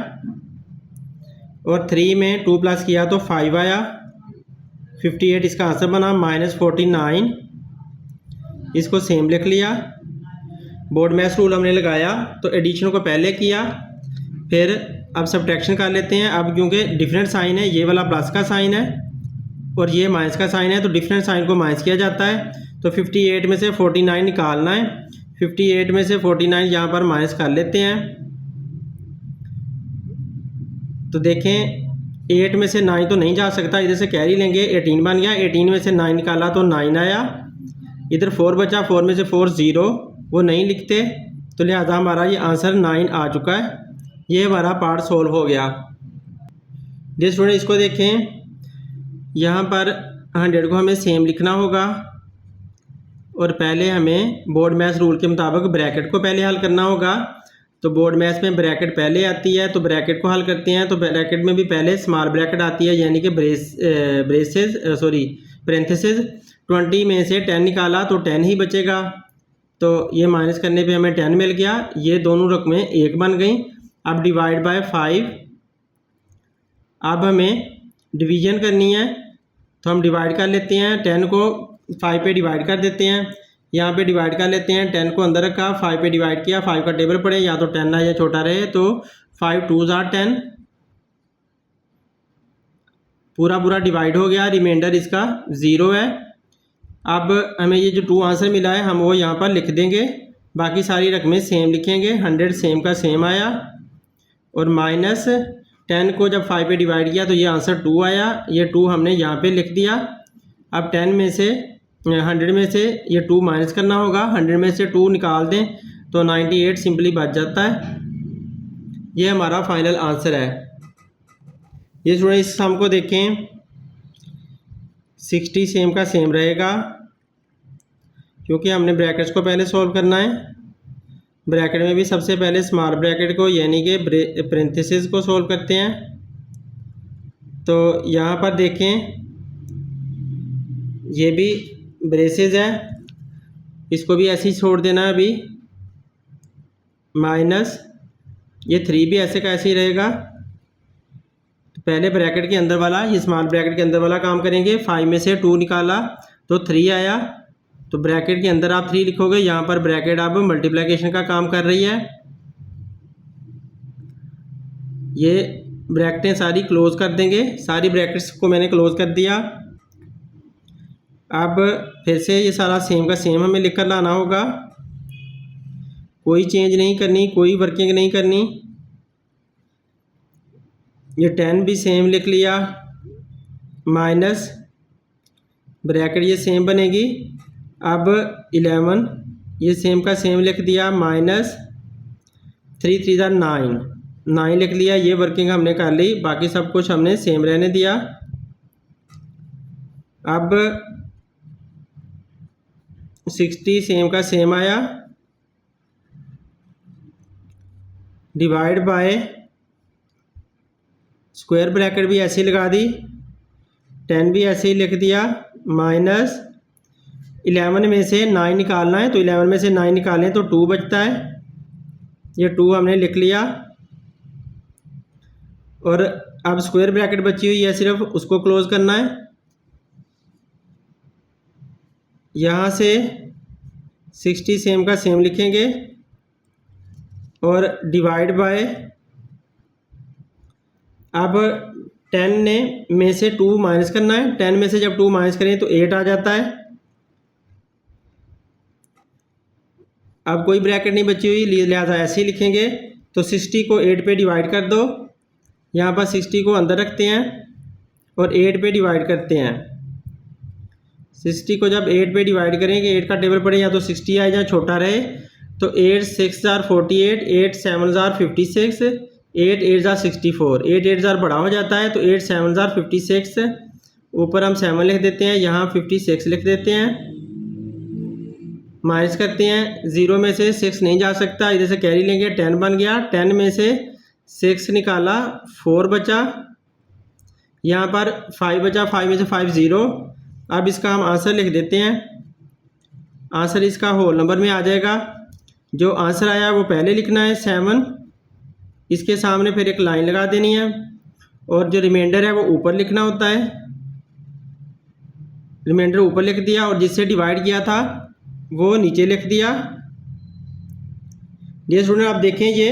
और 3 में 2 प्लस किया तो 5 आया, 58 इसका आंसर बना। -49, इसको सेम लिख लिया। बोर्ड मैथ्स रूल हमने लगाया, तो एडिशन को पहले किया, फिर अब सब्ट्रैक्शन कर लेते हैं। अब क्योंकि डिफरेंट साइन है, ये वाला प्लस का साइन है और ये माइनस का साइन है, तो डिफरेंट साइन को माइनस किया जाता है। तो 58 में से 49 निकालना है, 58 में से 49 यहाँ पर माइनस कर लेते हैं। तो देखें 8 में से 9 तो नहीं जा सकता, इधर से कैरी लेंगे, 18 बन गया। 18 में से 9 निकाला तो 9 आया, इधर 4 बचा, 4 में से 4 0, वो नहीं लिखते, तो लिहाजा हमारा ये आंसर 9 आ चुका है। ये हमारा पार्ट सोल्व हो गया। जी स्टूडेंट इसको देखें, यहाँ पर 100 को हमें सेम लिखना होगा, और पहले हमें बोर्ड मैथ रूल के मुताबिक ब्रैकेट को पहले हल करना होगा। तो बोर्ड मैथ में ब्रैकेट पहले आती है, तो ब्रैकेट को हल करते हैं। तो ब्रैकेट में भी पहले स्मॉल ब्रैकेट आती है, यानी कि पैरेंथेसिस। 20 में से 10 निकाला तो 10 ही बचेगा। तो ये माइनस करने पे हमें 10 मिल गया। ये दोनों रकमें एक बन गई। अब डिवाइड बाय 5। अब हमें डिवीजन करनी है, तो हम डिवाइड कर लेते हैं। 10 को 5 पे डिवाइड कर देते हैं। यहाँ पे डिवाइड कर लेते हैं। 10 को अंदर रखा, 5 पे डिवाइड किया। 5 का टेबल पड़े, या तो 10 रहे या छोटा रहे। तो 5 2s are 10, पूरा पूरा डिवाइड हो गया। रिमाइंडर इसका 0 है। अब हमें ये जो 2 आंसर मिला है हम वो यहाँ पर लिख देंगे। बाकी सारी रकमें सेम लिखेंगे। 100 सेम का सेम आया। और माइनस 10 को जब 5 पे डिवाइड किया तो ये आंसर 2 आया। ये 2 हमने यहाँ पे लिख दिया। अब 10 में से 100 में से ये 2 माइनस करना होगा। 100 में से 2 निकाल दें तो 98 सिंपली बच जाता है। ये हमारा फाइनल आंसर है। ये स्टूडेंट इस सम को देखें, 60 सेम का सेम रहेगा, क्योंकि हमने ब्रैकेट्स को पहले सॉल्व करना है। ब्रैकेट में भी सबसे पहले स्मॉल ब्रैकेट को यानी कि पैरेंथेसिस को सॉल्व करते हैं। तो यहाँ पर देखें, ये भी ब्रेसेस है, इसको भी ऐसे ही छोड़ देना है अभी। माइनस ये 3 भी ऐसे का ऐसे ही रहेगा। तो पहले ब्रैकेट के अंदर वाला, ये स्मॉल ब्रैकेट के अंदर वाला काम करेंगे। 5 में से 2 निकाला तो 3 आया। तो ब्रैकेट के अंदर आप 3 लिखोगे। यहाँ पर ब्रैकेट अब मल्टीप्लिकेशन का काम कर रही है। ये ब्रैकेटें सारी क्लोज कर देंगे। सारी ब्रैकेट्स को मैंने क्लोज कर दिया। अब फिर से ये सारा सेम का सेम हमें लिख कर लाना होगा। कोई चेंज नहीं करनी, कोई वर्किंग नहीं करनी। ये 10 भी सेम लिख लिया। माइनस ब्रैकेट ये सेम बनेगी। अब 11 ये सेम का सेम लिख दिया। माइनस 3 3 9 लिख लिया। ये वर्किंग हमने कर ली। बाकी सब कुछ हमने सेम रहने दिया। अब 60 सेम का सेम आया। डिवाइड बाय स्क्वायर ब्रैकेट भी ऐसे ही लगा दी। 10 भी ऐसे ही लिख दिया। माइनस 11 में से 9 निकालना है, तो 11 में से 9 निकालें तो 2 बचता है। ये 2 हमने लिख लिया। और अब स्क्वायर ब्रैकेट बची हुई है, सिर्फ उसको क्लोज करना है। यहाँ से 60 सेम का सेम लिखेंगे और डिवाइड बाय, अब 10 में से 2 माइनस करना है। 10 में से जब 2 माइनस करें तो 8 आ जाता है। अब कोई ब्रैकेट नहीं बची हुई, लिहाजा ऐसे ही लिखेंगे। तो 60 को 8 पे डिवाइड कर दो। यहाँ पर 60 को अंदर रखते हैं और 8 पे डिवाइड करते हैं। 60 को जब 8 पे डिवाइड करेंगे, 8 का टेबल पड़े या तो 60 आए या छोटा रहे। तो 8 6 are 48, 8 7 are 56, 8 8 are 64। 8 8 are बड़ा हो जाता है, तो 8 7 are 56। ऊपर हम 7 लिख देते हैं, यहाँ 56 लिख देते हैं। माइनस करते हैं। 0 में से 6 नहीं जा सकता, इधर से कैरी लेंगे। 10 बन गया। 10 में से 6 निकाला, 4 बचा। यहाँ पर 5 बचा। 5 में से 5 0। अब इसका हम आंसर लिख देते हैं। आंसर इसका होल नंबर में आ जाएगा। जो आंसर आया वो पहले लिखना है 7, इसके सामने फिर एक लाइन लगा देनी है, और जो रिमाइंडर है वो ऊपर लिखना होता है। रिमाइंडर ऊपर लिख दिया और जिससे डिवाइड किया था वो नीचे लिख दिया। ये स्टूडेंट आप देखें, ये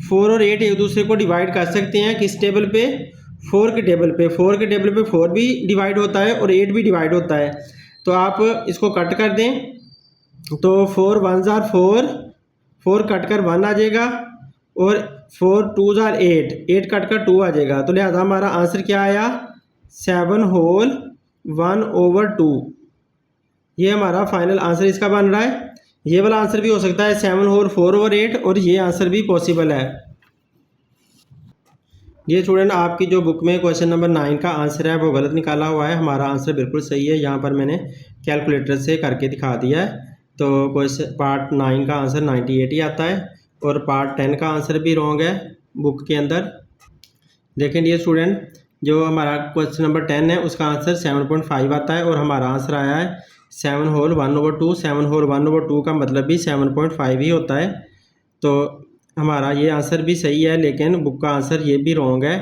4 और 8 एक दूसरे को डिवाइड कर सकते हैं। किस टेबल पे? 4 के टेबल पे। 4 के टेबल पे 4 भी डिवाइड होता है और 8 भी डिवाइड होता है। तो आप इसको कट कर दें, तो 4 1s are 4, 4 कट कर 1 आ जाएगा, और 4 2s are 8, 8 कट कर 2 आ जाएगा। तो लिहाजा हमारा आंसर क्या आया? 7 होल 1/2। ये हमारा फाइनल आंसर इसका बन रहा है। ये वाला आंसर भी हो सकता है 7 होल 4/8, और ये आंसर भी पॉसिबल है। ये स्टूडेंट आपकी जो बुक में क्वेश्चन नंबर 9 का आंसर है वो गलत निकाला हुआ है, हमारा आंसर बिल्कुल सही है। यहाँ पर मैंने कैलकुलेटर से करके दिखा दिया है। तो क्वेश्चन पार्ट 9 का आंसर 98 ही आता है और पार्ट 10 का आंसर भी रॉन्ग है बुक के अंदर। देखें ये स्टूडेंट, जो हमारा क्वेश्चन नंबर 10 है उसका आंसर 7.5 आता है और हमारा आंसर आया है 7 होल 1/2। 7 होल 1/2 का मतलब भी 7.5 ही होता है। तो हमारा ये आंसर भी सही है, लेकिन बुक का आंसर ये भी रॉन्ग है।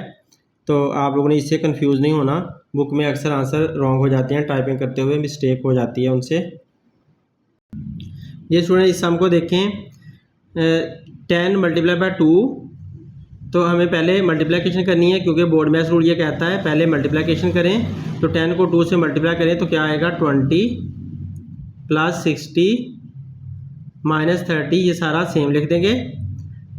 तो आप लोगों ने इससे कंफ्यूज नहीं होना, बुक में अक्सर आंसर रॉन्ग हो जाते हैं, टाइपिंग करते हुए मिस्टेक हो जाती है उनसे। ये स्टूडेंट इस सम को देखें, 10 मल्टीप्लाई बाय 2। तो हमें पहले मल्टीप्लिकेशन करनी है, क्योंकि बोर्ड मैथ्स रूल ये कहता है पहले मल्टीप्लिकेशन करें। तो 10 को 2 से मल्टीप्लाई करें तो क्या आएगा 20 प्लस 60 माइनस 30, ये सारा सेम लिख देंगे।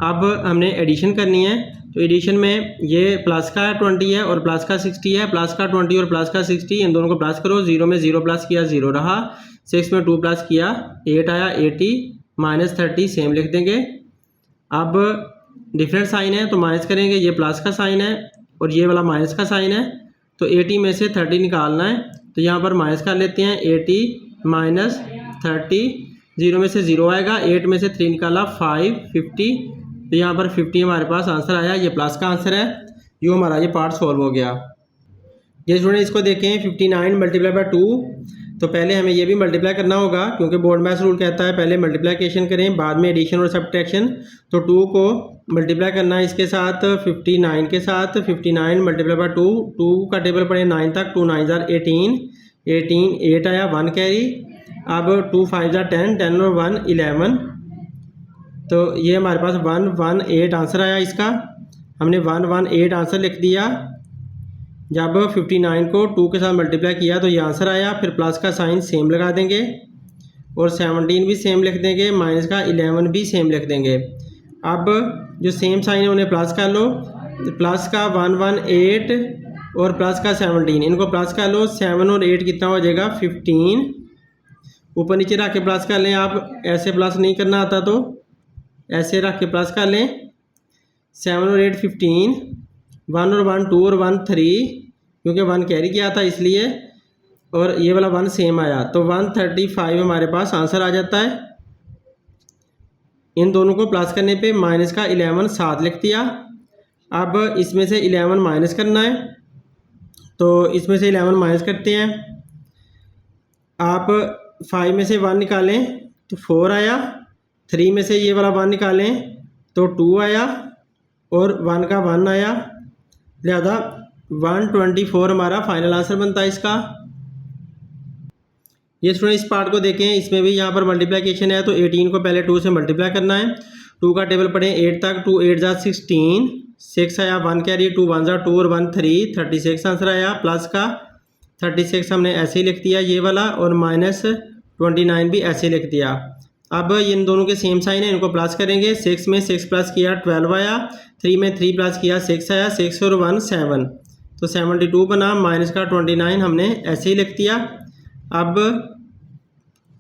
अब हमने एडिशन करनी है, तो एडिशन में ये प्लस का 20 है और प्लस का 60 है। प्लस का 20 और प्लस का 60, इन दोनों को प्लस करो। 0 में 0 प्लस किया 0 रहा, 6 में 2 प्लस किया 8 आया 80, माइनस 30 सेम लिख देंगे। अब डिफरेंट साइन है तो माइनस करेंगे, ये प्लस का साइन है और ये वाला माइनस का साइन है। तो 80 में से 30 निकालना है, तो यहाँ पर माइनस कर लेते हैं। 80 माइनस 30, 0 में से 0 आएगा, 8 में से 3 निकाला 5, 50। तो यहाँ पर 50 हमारे पास आंसर आया, ये प्लस का आंसर है। यो हमारा ये पार्ट सॉल्व हो गया। ये स्टूडेंट इसको देखें, 59 मल्टीप्लाई बाय 2। तो पहले हमें ये भी मल्टीप्लाई करना होगा, क्योंकि बोर्ड मैथ्स रूल कहता है पहले मल्टीप्लिकेशन करें बाद में एडिशन और सब्ट्रैक्शन। तो 2 को मल्टीप्लाई करना है इसके साथ 59 के साथ। 59 मल्टीप्लाई बाय 2, 2 का टेबल पढ़े 9 तक। 2 9 जार 18, 18 8 आया 1 कैरी। अब 2 5 जार 10, 10 और 1 11। तो ये हमारे पास 118 आंसर आया इसका। हमने 118 आंसर लिख दिया। जब 59 को 2 के साथ मल्टीप्लाई किया तो ये आंसर आया। फिर प्लस का साइन सेम लगा देंगे और 17 भी सेम लिख देंगे, माइनस का 11 भी सेम लिख देंगे। अब जो सेम साइन है उन्हें प्लस कर लो। प्लस का 118 और प्लस का 17, इनको प्लस कर लो। 7 और 8 कितना हो जाएगा 15। ऊपर नीचे रख के प्लस कर लें, आप ऐसे प्लस नहीं करना आता तो ऐसे रख के प्लस कर लें। 7 और 8 15, 1 और 1 2 और 1 3, क्योंकि 1 कैरी किया था इसलिए, और ये वाला 1 सेम आया। तो 135 हमारे पास आंसर आ जाता है। इन दोनों को प्लस करने पे माइनस का 11 साथ लिख दिया। अब इसमें से 11 माइनस करना है, तो इसमें से 11 माइनस करते हैं। आप 5 में से 1 निकालें तो 4 आया। 3 में से ये वाला 1 निकालें तो 2 आया और 1 का 1 आया। लिहाजा 124 हमारा फाइनल आंसर बनता है इसका। ये स्टूडेंट इस पार्ट को देखें, इसमें भी यहाँ पर मल्टीप्लिकेशन है। तो 18 को पहले 2 से मल्टीप्लाई करना है। 2 का टेबल पढ़ें 8 तक। 2 8 जार 16, 6 आया 1 कैरी। 2 1 जार 2 और 1 3, 36 आंसर आया। प्लस का 36 हमने ऐसे ही लिख दिया ये वाला, और माइनस 29 भी ऐसे लिख दिया। अब इन दोनों के सेम साइन है, इनको प्लस करेंगे। 6 में 6 प्लस किया 12 आया। 3 में 3 प्लस किया 6 आया। 6 और 1 7, तो 72 बना। माइनस का 29 हमने ऐसे ही लिख दिया। अब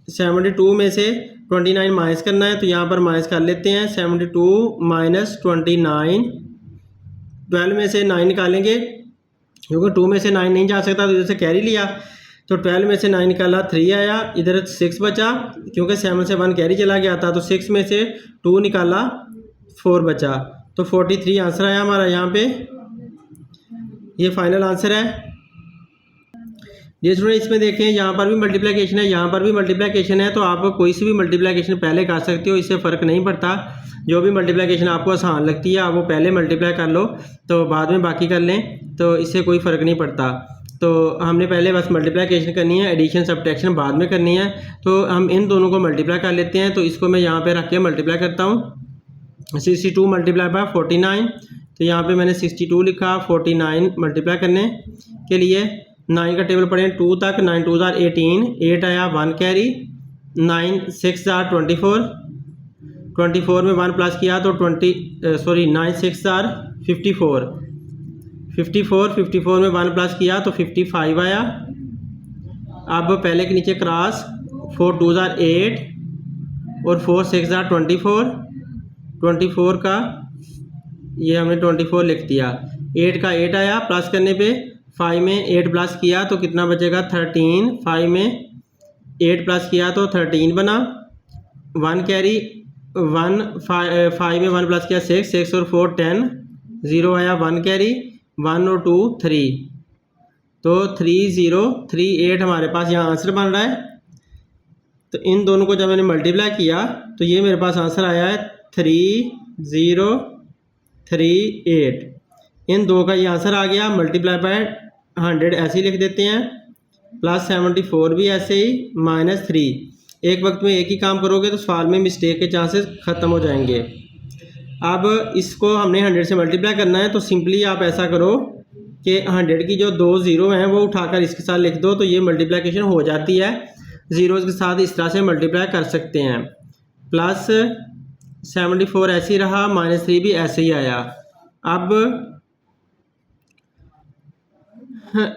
72 में से 29 माइनस करना है, तो यहाँ पर माइनस कर लेते हैं। 72 माइनस 29, 12 में से 9 निकालेंगे, क्योंकि 2 में से 9 नहीं जा सकता तो इधर से कैरी लिया। तो 12 में से 9 निकाला 3 आया, इधर 6 बचा, क्योंकि 7 से 1 कैरी चला गया था। तो 6 में से 2 निकाला 4 बचा, तो 43 आंसर आया हमारा यहाँ पे। ये फाइनल आंसर है। ये स्टूडेंट इसमें देखें, यहाँ पर भी मल्टीप्लिकेशन है, यहाँ पर भी मल्टीप्लिकेशन है। तो आप कोई सी भी मल्टीप्लिकेशन पहले कर सकते हो, इससे फ़र्क नहीं पड़ता। जो भी मल्टीप्लिकेशन आपको आसान लगती है आप वो पहले मल्टीप्लाई कर लो, तो बाद में बाकी कर लें, तो इससे कोई फ़र्क नहीं पड़ता। तो हमने पहले बस मल्टीप्लिकेशन करनी है, एडिशन सब्ट्रैक्शन बाद में करनी है। तो हम इन दोनों को मल्टीप्लाई कर लेते हैं। तो इसको मैं यहाँ पे रख के मल्टीप्लाई करता हूँ। 62 मल्टीप्लाई बाय 49, तो यहाँ पे मैंने 62 लिखा। 49 मल्टीप्लाई करने के लिए 9 का टेबल पढ़ें 2 तक। 9 2 जार 18, 8 आया 1 कैरी। 9 6 जार 24, 24 में 1 प्लस किया तो 9 6 जार 54, 54 में 1 प्लस किया तो 55 आया। अब पहले के नीचे क्रॉस, 4 2 जार 8 और 4 6 जार 24, 24 का ये हमने 24 लिख दिया। 8 का 8 आया, प्लस करने पे 5 में 8 प्लस किया तो कितना बचेगा 13, 5 में 8 प्लस किया तो 13 बना, 1 कैरी 1, 5 में 1 प्लस किया 6, 6 और 4 10, 0 आया 1 कैरी, 1 और 2 3, तो 3 0 3 8 हमारे पास यहाँ आंसर बन रहा है। तो इन दोनों को जब मैंने मल्टीप्लाई किया तो ये मेरे पास आंसर आया है 3038। इन दो का ये आंसर आ गया। मल्टीप्लाई बाय 100 ऐसे ही लिख देते हैं, प्लस 74 भी ऐसे ही, -3। एक वक्त में एक ही काम करोगे तो सवाल में मिस्टेक के चांसेस ख़त्म हो जाएंगे। अब इसको हमने 100 से मल्टीप्लाई करना है, तो सिंपली आप ऐसा करो कि 100 की जो 2 ज़ीरो हैं वो उठाकर इसके साथ लिख दो, तो ये मल्टीप्लिकेशन हो जाती है। ज़ीरोज़ के साथ इस तरह से मल्टीप्लाई कर सकते हैं। प्लस 74 ऐसे ही रहा, -3 भी ऐसे ही आया। अब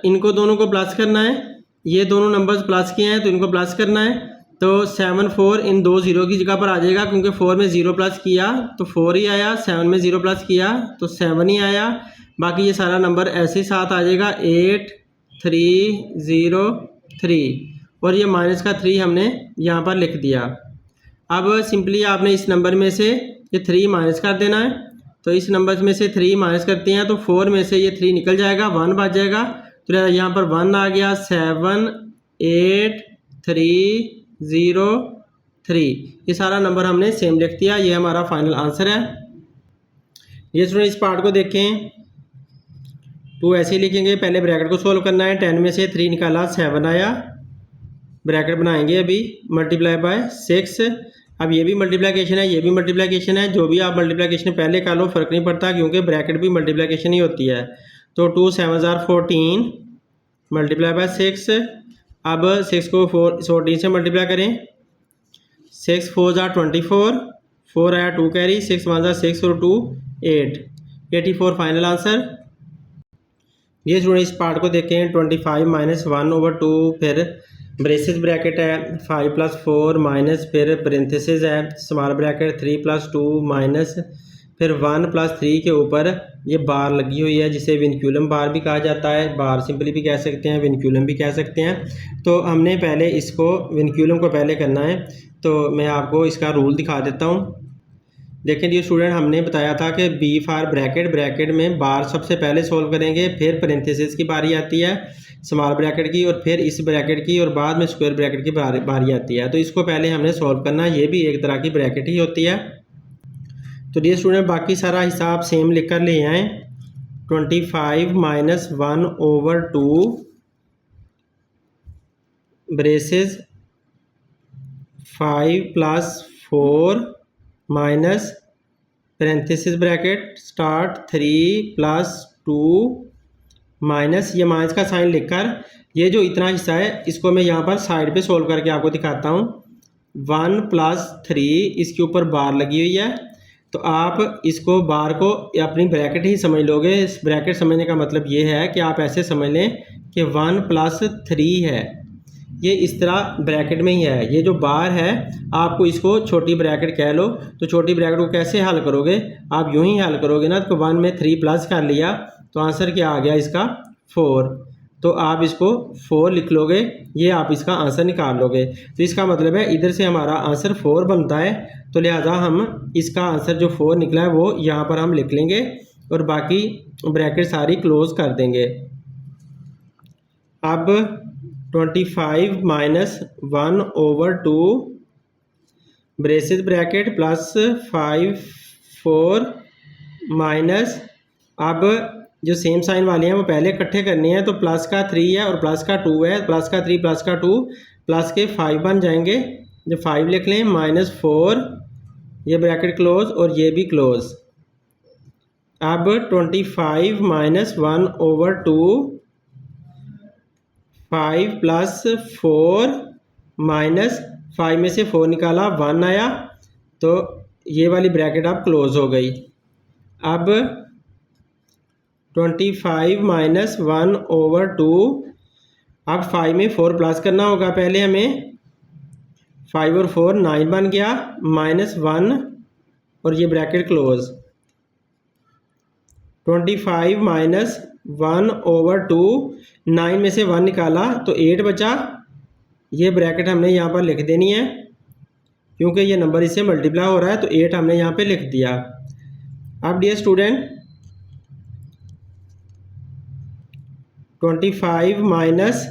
इनको दोनों को प्लस करना है, ये दोनों नंबर्स प्लस किए हैं तो इनको प्लस करना है। तो 7 4 इन 2 ज़ीरो की जगह पर आ जाएगा, क्योंकि 4 में 0 प्लस किया तो 4 ही आया, 7 में 0 प्लस किया तो 7 ही आया। बाकी ये सारा नंबर ऐसे ही साथ आ जाएगा 8303, और ये माइनस का 3 हमने यहाँ पर लिख दिया। अब सिंपली आपने इस नंबर में से ये 3 माइनस कर देना है। तो इस नंबर में से 3 माइनस करते हैं तो 4 में से ये 3 निकल जाएगा, 1 बच जाएगा। तो यहाँ पर 1 आ गया, 78303। ये सारा नंबर हमने सेम लिख दिया। ये हमारा फाइनल आंसर है। ये सुनो, इस पार्ट को देखें। 2 ऐसे ही लिखेंगे, पहले ब्रैकेट को सोल्व करना है। 10 में से 3 निकाला, 7 आया, ब्रैकेट बनाएंगे अभी, मल्टीप्लाई बाय 6। अब ये भी मल्टीप्लिकेशन है, ये भी मल्टीप्लिकेशन है। जो भी आप मल्टीप्लिकेशन पहले कर लो फ़र्क नहीं पड़ता, क्योंकि ब्रैकेट भी मल्टीप्लिकेशन ही होती है। तो 2 7 14 मल्टीप्लाई बाय 6। अब 6 को 14 से मल्टीप्लाई करें, 6 4 24, 4 आया 2 कैरी, 6 1 6 और 2 8, 84 फाइनल आंसर। ये स्टूडेंट इस पार्ट को देखें। 25 - 1/2, फिर ब्रेसेस ब्रैकेट है, 5 + 4 माइनस, फिर पेरेंथेसिस है, स्मॉल ब्रैकेट 3 + 2 माइनस, फिर 1 + 3 के ऊपर ये बार लगी हुई है, जिसे विनक्यूलम बार भी कहा जाता है। बार सिंपली भी कह सकते हैं, विनक्यूलम भी कह सकते हैं। तो हमने पहले इसको विनक्यूलम को पहले करना है, तो मैं आपको इसका रूल दिखा देता हूँ। देखें जी स्टूडेंट, हमने बताया था कि बी फॉर ब्रैकेट, ब्रैकेट में बार सबसे पहले सोल्व करेंगे, फिर पेरेंथेसिस की बारी आती है स्मॉल ब्रैकेट की, और फिर इस ब्रैकेट की, और बाद में स्क्वायर ब्रैकेट की बारी आती है। तो इसको पहले हमने सोल्व करना है। ये भी एक तरह की ब्रैकेट ही होती है। तो ये स्टूडेंट बाकी सारा हिसाब सेम लिख कर ले आएँ। 25 - 1/2 braces 5 + 4 minus parenthesis bracket start 3 + 2 minus, ये माइनस का साइन लिखकर ये जो इतना हिस्सा है इसको मैं यहाँ पर साइड पे सोल्व करके आपको दिखाता हूँ। 1 + 3 इसके ऊपर बार लगी हुई है, तो आप इसको बार को अपनी ब्रैकेट ही समझ लोगे। इस ब्रैकेट समझने का मतलब ये है कि आप ऐसे समझ लें कि 1 + 3 है, ये इस तरह ब्रैकेट में ही है। ये जो बार है आपको इसको छोटी ब्रैकेट कह लो। तो छोटी ब्रैकेट को कैसे हल करोगे, आप यूं ही हल करोगे ना। तो 1 में 3 प्लस कर लिया तो आंसर क्या आ गया इसका 4, तो आप इसको 4 लिख लोगे, ये आप इसका आंसर निकाल लोगे। तो इसका मतलब है इधर से हमारा आंसर 4 बनता है, तो लिहाजा हम इसका आंसर जो 4 निकला है वो यहाँ पर हम लिख लेंगे, और बाकी ब्रैकेट सारी क्लोज कर देंगे। अब 25 - 1/2 ब्रेसेस ब्रैकेट प्लस 5 4 माइनस, अब जो सेम साइन वाले हैं वो पहले इकट्ठे करने हैं। तो प्लस का 3 है और प्लस का 2 है, प्लस का 3 प्लस का 2 प्लस के 5 बन जाएंगे। जो 5 लिख लें, -4, ये ब्रैकेट क्लोज और ये भी क्लोज। अब 25 - 1/2 5 + 4 माइनस 5 में से 4 निकाला, 1 आया, तो ये वाली ब्रैकेट अब क्लोज हो गई। अब 25 - 1/2, अब 5 में 4 प्लस करना होगा पहले हमें। 5 और 4 9 बन गया, -1 और ये ब्रैकेट क्लोज। 25 माइनस 1/2, 9 में से 1 निकाला तो 8 बचा। ये ब्रैकेट हमने यहाँ पर लिख देनी है क्योंकि ये नंबर इससे मल्टीप्लाई हो रहा है, तो 8 हमने यहाँ पे लिख दिया। अब डियर स्टूडेंट 25 माइनस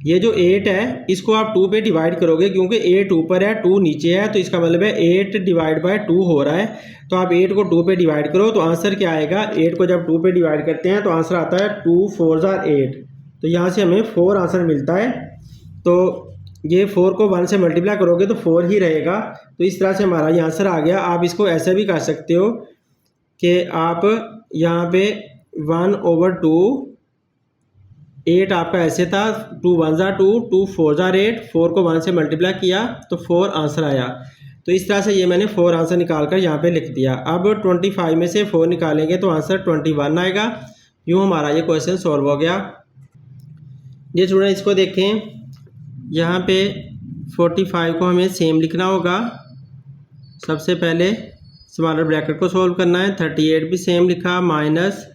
ये जो 8 है इसको आप 2 पे डिवाइड करोगे, क्योंकि 8 ऊपर है 2 नीचे है, तो इसका मतलब है 8 डिवाइड बाय 2 हो रहा है। तो आप 8 को 2 पे डिवाइड करो तो आंसर क्या आएगा। 8 को जब 2 पे डिवाइड करते हैं तो आंसर आता है 2 4 ज़ार 8। तो यहाँ से हमें 4 आंसर मिलता है। तो ये 4 को 1 से मल्टीप्लाई करोगे तो 4 ही रहेगा। तो इस तरह से हमारा ये आंसर आ गया। आप इसको ऐसे भी कर सकते हो कि आप यहाँ पे 1/2, 8 आपका ऐसे था, 2 1 ज़ार 2, 2 4 ज़ार 8, 4 को 1 से मल्टीप्लाई किया तो 4 आंसर आया। तो इस तरह से ये मैंने 4 आंसर निकाल कर यहाँ पे लिख दिया। अब 25 में से 4 निकालेंगे तो आंसर 21 आएगा। यूँ हमारा ये क्वेश्चन सॉल्व हो गया। ये स्टूडेंट इसको देखें, यहाँ पे 45 को हमें सेम लिखना होगा। सबसे पहले स्मॉलर ब्रैकेट को सॉल्व करना है। 38 भी सेम लिखा, माइनस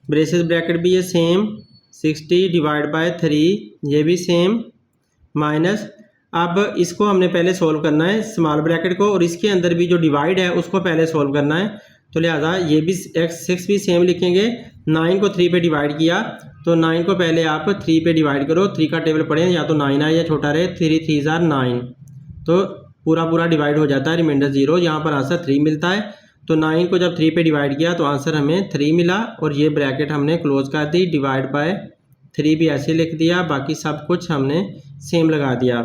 ब्रेसेस ब्रैकेट भी ये सेम, 60 डिवाइड बाय 3 ये भी सेम, माइनस। अब इसको हमने पहले सॉल्व करना है स्मॉल ब्रैकेट को, और इसके अंदर भी जो डिवाइड है उसको पहले सॉल्व करना है। तो लिहाजा ये भी x6 भी सेम लिखेंगे। 9 को 3 पे डिवाइड किया तो 9 को पहले आप 3 पे डिवाइड करो। 3 का टेबल पढ़ें, या तो 9 आए या छोटा रहे। 3 3 ज़ार 9, तो पूरा डिवाइड हो जाता है, रिमाइंडर 0। यहाँ पर आंसर 3 मिलता है। तो 9 को जब 3 पे डिवाइड किया तो आंसर हमें 3 मिला, और ये ब्रैकेट हमने क्लोज कर दी। डिवाइड बाय 3 भी ऐसे लिख दिया, बाकी सब कुछ हमने सेम लगा दिया।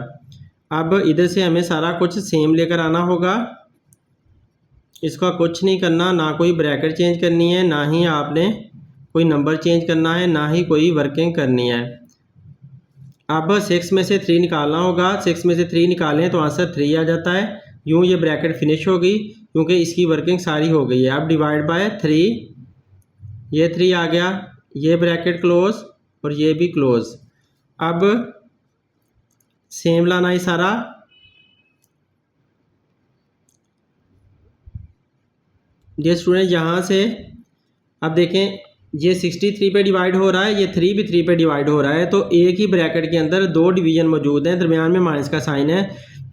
अब इधर से हमें सारा कुछ सेम लेकर आना होगा। इसका कुछ नहीं करना, ना कोई ब्रैकेट चेंज करनी है, ना ही आपने कोई नंबर चेंज करना है, ना ही कोई वर्किंग करनी है। अब 6 में से 3 निकालना होगा। 6 में से 3 निकालें तो आंसर 3 आ जाता है। यूँ ये ब्रैकेट फिनिश होगी क्योंकि इसकी वर्किंग सारी हो गई है। अब डिवाइड बाय 3, ये 3 आ गया, ये ब्रैकेट क्लोज और ये भी क्लोज। अब सेम लाना है सारा। ये स्टूडेंट यहाँ से अब देखें, ये 63 पे डिवाइड हो रहा है, ये 3 भी 3 पे डिवाइड हो रहा है। तो एक ही ब्रैकेट के अंदर 2 डिवीजन मौजूद हैं, दरमियान में माइनस का साइन है।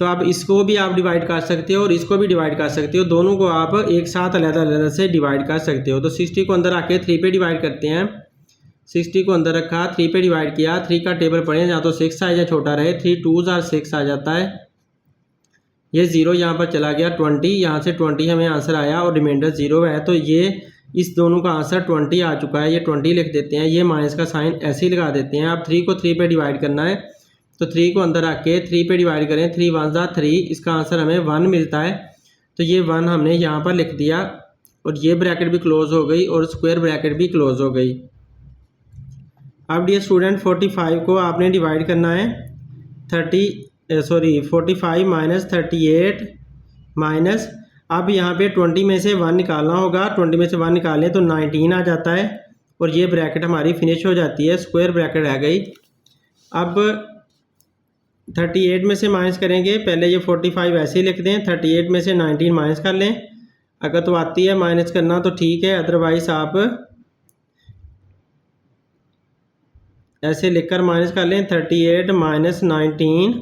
तो अब इसको भी आप डिवाइड कर सकते हो और इसको भी डिवाइड कर सकते हो। दोनों को आप एक साथ अलग-अलग से डिवाइड कर सकते हो। तो 60 को अंदर आके 3 पे डिवाइड करते हैं। 60 को अंदर रखा, 3 पे डिवाइड किया। 3 का टेबल पढ़ें, या तो 6 आए या छोटा रहे। 3 2 ज़ार 6 आ जाता है। ये 0 यहाँ पर चला गया। 20, यहाँ से 20 हमें आंसर आया और रिमाइंडर 0 है। तो ये इस दोनों का आंसर 20 आ चुका है। ये 20 लिख देते हैं, ये माइनस का साइन ऐसे ही लगा देते हैं। अब 3 को 3 पे डिवाइड करना है, तो 3 को अंदर रख के 3 पे डिवाइड करें। 3 1 ज़ार 3, इसका आंसर हमें 1 मिलता है। तो ये 1 हमने यहाँ पर लिख दिया, और ये ब्रैकेट भी क्लोज हो गई और स्क्वायर ब्रैकेट भी क्लोज हो गई। अब डियर स्टूडेंट 45 को आपने डिवाइड करना है 45 माइनस 38 माइनस, अब यहाँ पे 20 में से 1 निकालना होगा। 20 में से 1 निकालें तो 19 आ जाता है, और ये ब्रैकेट हमारी फिनिश हो जाती है, स्क्वायर ब्रैकेट रह गई। अब 38 में से माइनस करेंगे, पहले ये 45 ऐसे ही लिख दें। 38 में से 19 माइनस कर लें। अगर तो आती है माइनस करना तो ठीक है, अदरवाइज आप ऐसे लिखकर माइनस कर लें। 38 माइनस 19,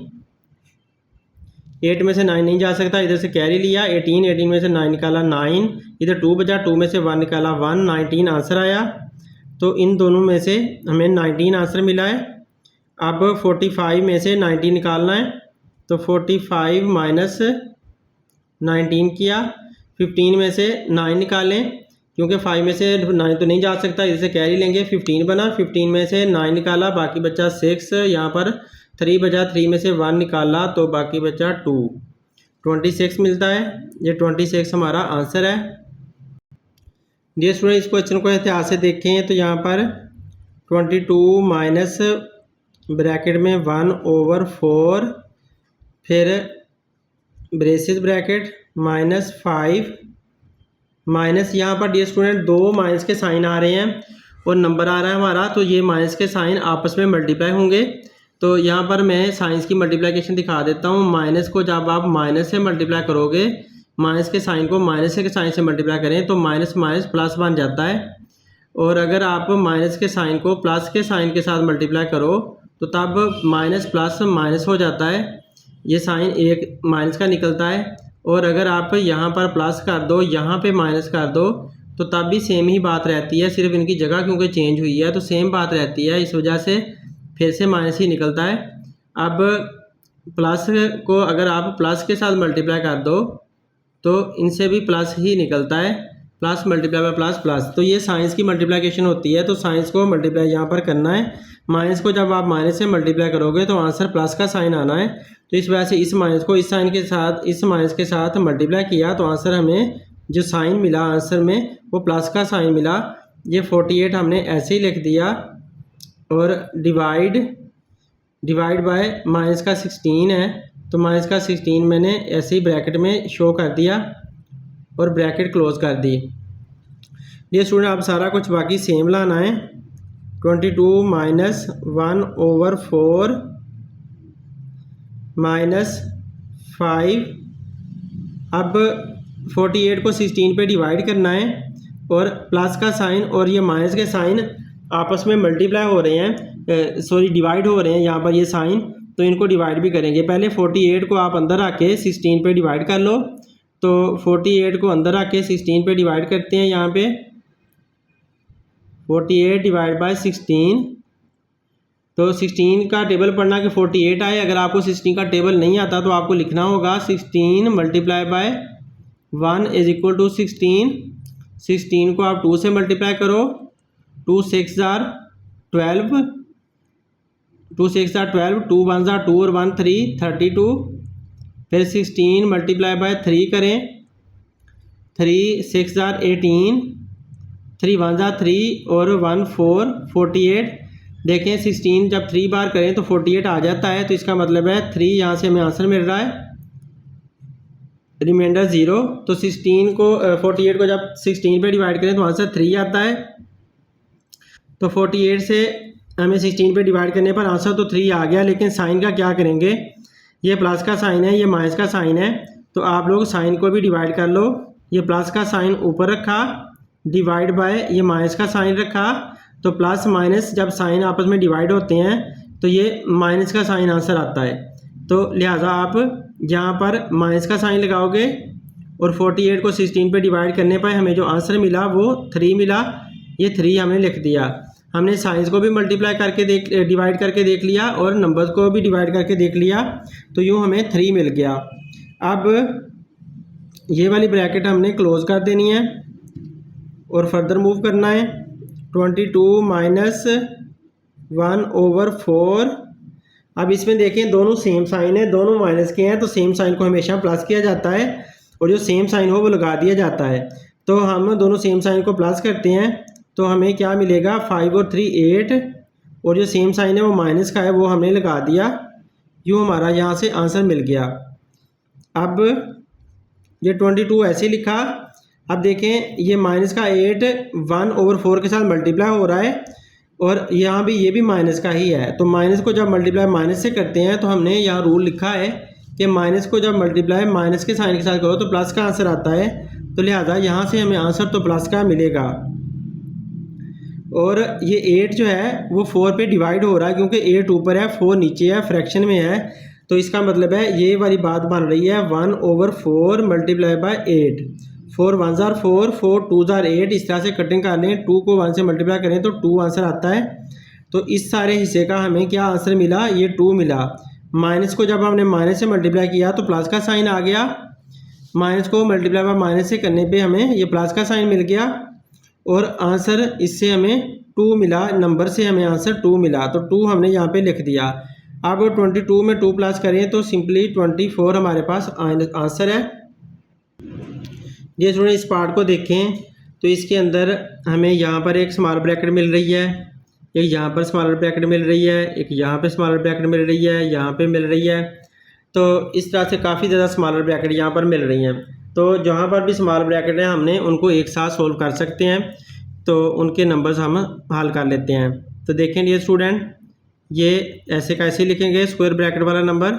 8 में से 9 नहीं जा सकता, इधर से कैरी लिया। 18 में से 9 निकाला 9, इधर 2 बचा, 2 में से 1 निकाला 1, 19 आंसर आया। तो इन दोनों में से हमें 19 आंसर मिला है। अब 45 में से 19 निकालना है, तो 45 माइनस 19 किया। 15 में से 9 निकालें, क्योंकि 5 में से 9 तो नहीं जा सकता, इधर से कैरी लेंगे। 15 बना, 15 में से 9 निकाला, बाकी बचा 6। यहाँ पर 3 बचा, 3 में से 1 निकाला तो बाकी बचा 2, 26 मिलता है। ये 26 हमारा आंसर है। डियर स्टूडेंट इस क्वेश्चन को इतिहास से देखें तो यहाँ पर 22 माइनस ब्रैकेट में 1/4, फिर ब्रेसेस ब्रैकेट माइनस 5 माइनस, यहाँ पर डियर स्टूडेंट 2 माइनस के साइन आ रहे हैं और नंबर आ रहा है हमारा, तो ये माइनस के साइन आपस में मल्टीप्लाई होंगे। तो यहाँ पर मैं साइंस की मल्टीप्लिकेशन दिखा देता हूँ। माइनस को जब आप माइनस से मल्टीप्लाई करोगे, माइनस के साइन को माइनस के साइन से मल्टीप्लाई करें तो माइनस माइनस प्लस बन जाता है। और अगर आप माइनस के साइन को प्लस के साइन के साथ मल्टीप्लाई करो तो तब माइनस प्लस माइनस हो जाता है, ये साइन एक माइनस का निकलता है। और अगर आप यहाँ पर प्लस कर दो, यहाँ पे माइनस कर दो तो तब भी सेम ही बात रहती है, सिर्फ इनकी जगह क्योंकि चेंज हुई है तो सेम बात रहती है, इस वजह से फिर से माइनस ही निकलता है। अब प्लस को अगर आप प्लस के साथ मल्टीप्लाई कर दो तो इनसे भी प्लस ही निकलता है, plus multiply by plus plus. तो ये साइंस की मल्टीप्लिकेशन होती है, तो साइंस को मल्टीप्लाई यहाँ पर करना है। माइनस को जब आप माइनस से मल्टीप्लाई करोगे तो आंसर प्लस का साइन आना है, तो इस वजह से इस माइनस को इस साइन के साथ इस माइनस के साथ मल्टीप्लाई किया तो आंसर हमें जो साइन मिला आंसर में वो प्लस का साइन मिला। ये 48 हमने ऐसे ही लिख दिया और डिवाइड बाय माइनस का 16 है, तो माइनस का 16 मैंने ऐसे ही ब्रैकेट में शो कर दिया और ब्रैकेट क्लोज कर दी। ये स्टूडेंट आप सारा कुछ बाकी सेम लाना है। 22 माइनस 1/4 माइनस 5। अब 48 को 16 पे डिवाइड करना है और प्लस का साइन और ये माइनस के साइन आपस में मल्टीप्लाई हो रहे हैं, सॉरी डिवाइड हो रहे हैं यहाँ पर ये साइन, तो इनको डिवाइड भी करेंगे। पहले 48 को आप अंदर रख के 16 पे डिवाइड कर लो, तो 48 को अंदर रख के 16 पे डिवाइड करते हैं। यहाँ पे 48 डिवाइड बाय 16, तो 16 का टेबल पढ़ना कि 48 आए। अगर आपको 16 का टेबल नहीं आता तो आपको लिखना होगा 16 multiply by 1 is equal to 16। 16 को आप 2 से मल्टीप्लाई करो, 2 6 जार 12, 2 6 जार 12, 2 1 जार 2 और 1 3 32। फिर 16 मल्टीप्लाई बाय 3 करें, 3 6 जार 18, 3 1 जार 3 और 1 4 48। देखें 16 जब 3 बार करें तो 48 आ जाता है, तो इसका मतलब है 3 यहाँ से हमें आंसर मिल रहा है, रिमाइंडर 0। तो 16 को 48 को जब 16 पे डिवाइड करें तो आंसर 3 आता है। तो 48 से हमें 16 पे डिवाइड करने पर आंसर तो 3 आ गया, लेकिन साइन का क्या करेंगे? ये प्लस का साइन है, ये माइनस का साइन है, तो आप लोग साइन को भी डिवाइड कर लो। ये प्लस का साइन ऊपर रखा, डिवाइड बाय ये माइनस का साइन रखा, तो प्लस माइनस जब साइन आपस में डिवाइड होते हैं तो ये माइनस का साइन आंसर आता है। तो लिहाजा आप यहाँ पर माइनस का साइन लगाओगे और 48 को 16 पे डिवाइड करने पर हमें जो आंसर मिला वो 3 मिला। ये 3 हमने लिख दिया। हमने साइंस को भी मल्टीप्लाई करके डिवाइड करके देख लिया और नंबर्स को भी डिवाइड करके देख लिया, तो यूँ हमें 3 मिल गया। अब ये वाली ब्रैकेट हमने क्लोज कर देनी है और फर्दर मूव करना है। 22 माइनस 1/4। अब इसमें देखें दोनों सेम साइन है, दोनों माइनस के हैं, तो सेम साइन को हमेशा प्लस किया जाता है और जो सेम साइन हो वो लगा दिया जाता है। तो हम दोनों सेम साइन को प्लस करते हैं तो हमें क्या मिलेगा? 5 और 3 8, और जो सेम साइन है वो माइनस का है वो हमने लगा दिया। यूँ हमारा यहाँ से आंसर मिल गया। अब ये 22 ऐसे लिखा। अब देखें ये माइनस का 8 1/4 के साथ मल्टीप्लाई हो रहा है और यहाँ भी ये भी माइनस का ही है। तो माइनस को जब मल्टीप्लाई माइनस से करते हैं तो हमने यहाँ रूल लिखा है कि माइनस को जब मल्टीप्लाई माइनस के साइन के साथ करो तो प्लस का आंसर आता है। तो लिहाजा यहाँ से हमें आंसर तो प्लस का मिलेगा। और ये 8 जो है वो 4 पे डिवाइड हो रहा है क्योंकि 8 ऊपर है 4 नीचे है, फ्रैक्शन में है, तो इसका मतलब है ये वाली बात बन रही है 1/4 मल्टीप्लाई बाय 8। 4 1 जार 4, 4 2 जार 8, इस तरह से कटिंग कर लें। 2 को 1 से मल्टीप्लाई करें तो 2 आंसर आता है। तो इस सारे हिस्से का हमें क्या आंसर मिला? ये 2 मिला। माइनस को जब हमने माइनस से मल्टीप्लाई किया तो प्लस का साइन आ गया। माइनस को मल्टीप्लाई बाय माइनस से करने पे हमें ये प्लस का साइन मिल गया और आंसर इससे हमें 2 मिला। नंबर से हमें आंसर 2 मिला, तो 2 हमने यहाँ पे लिख दिया। अब 22 में 2 प्लस करें तो सिंपली 24 हमारे पास आंसर है। ये स्टूडेंट इस पार्ट को देखें तो इसके अंदर हमें यहाँ पर एक स्मॉल ब्रैकेट मिल रही है, एक यहाँ पर स्मॉलर ब्रैकेट मिल रही है, एक यहाँ पे स्मॉलर ब्रैकेट मिल रही है, यहाँ पे मिल रही है। तो इस तरह से काफ़ी ज़्यादा स्मॉलर ब्रैकेट यहाँ पर मिल रही हैं। तो जहाँ पर भी स्मॉल ब्रैकेट है हमने उनको एक साथ सोल्व कर सकते हैं, तो उनके नंबर्स हम हल कर लेते हैं। तो देखें डियर स्टूडेंट, ये ऐसे कैसे लिखेंगे स्क्वायर ब्रैकेट वाला नंबर?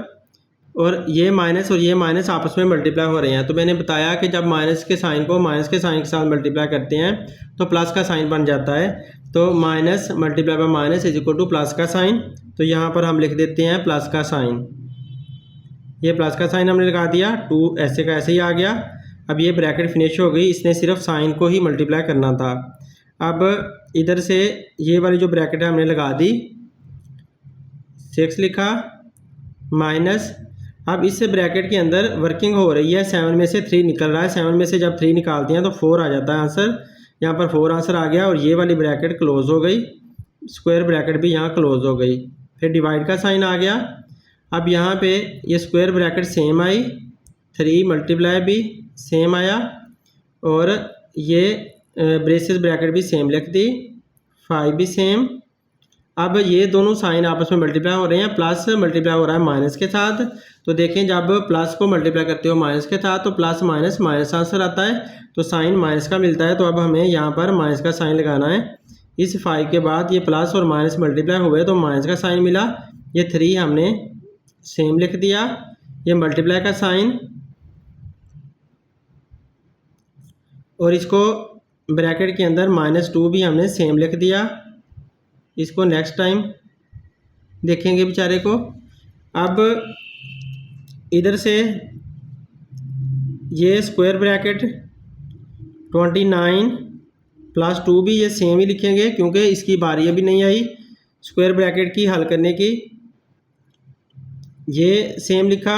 और ये माइनस आपस में मल्टीप्लाई हो रहे हैं। तो मैंने बताया कि जब माइनस के साइन को माइनस के साइन के साथ मल्टीप्लाई करते हैं तो प्लस का साइन बन जाता है। तो minus multiply by minus is equal two plus का साइन। तो यहाँ पर हम लिख देते हैं प्लस का साइन। ये प्लस का साइन हमने लगा दिया, 2 ऐसे का ऐसे ही आ गया। अब ये ब्रैकेट फिनिश हो गई, इसने सिर्फ साइन को ही मल्टीप्लाई करना था। अब इधर से ये वाली जो ब्रैकेट है हमने लगा दी, 6 लिखा माइनस। अब इस ब्रैकेट के अंदर वर्किंग हो रही है, 7 में से 3 निकल रहा है। 7 में से जब 3 निकालते हैं तो 4 आ जाता है आंसर। यहाँ पर 4 आंसर आ गया और ये वाली ब्रैकेट क्लोज हो गई, स्क्वायर ब्रैकेट भी यहाँ क्लोज हो गई। फिर डिवाइड का साइन आ गया। अब यहाँ पे ये स्क्वायर ब्रैकेट सेम आई, 3 मल्टीप्लाई भी सेम आया और ये ब्रेसेस ब्रैकेट भी सेम लिख दी, 5 भी सेम। अब ये दोनों साइन आपस में मल्टीप्लाई हो रहे हैं, प्लस मल्टीप्लाई हो रहा है माइनस के साथ। तो देखें जब प्लस को मल्टीप्लाई करते हो माइनस के साथ तो प्लस माइनस माइनस आंसर आता है, तो साइन माइनस का मिलता है। तो अब हमें यहाँ पर माइनस का साइन लगाना है। इस 5 के बाद ये प्लस और माइनस मल्टीप्लाई हुए तो माइनस का साइन मिला। ये 3 हमने सेम लिख दिया, ये मल्टीप्लाई का साइन और इसको ब्रैकेट के अंदर -2 भी हमने सेम लिख दिया। इसको नेक्स्ट टाइम देखेंगे बेचारे को। अब इधर से ये स्क्वायर ब्रैकेट 29 + 2 भी ये सेम ही लिखेंगे क्योंकि इसकी बारी अभी नहीं आई स्क्वायर ब्रैकेट की हल करने की। ये सेम लिखा।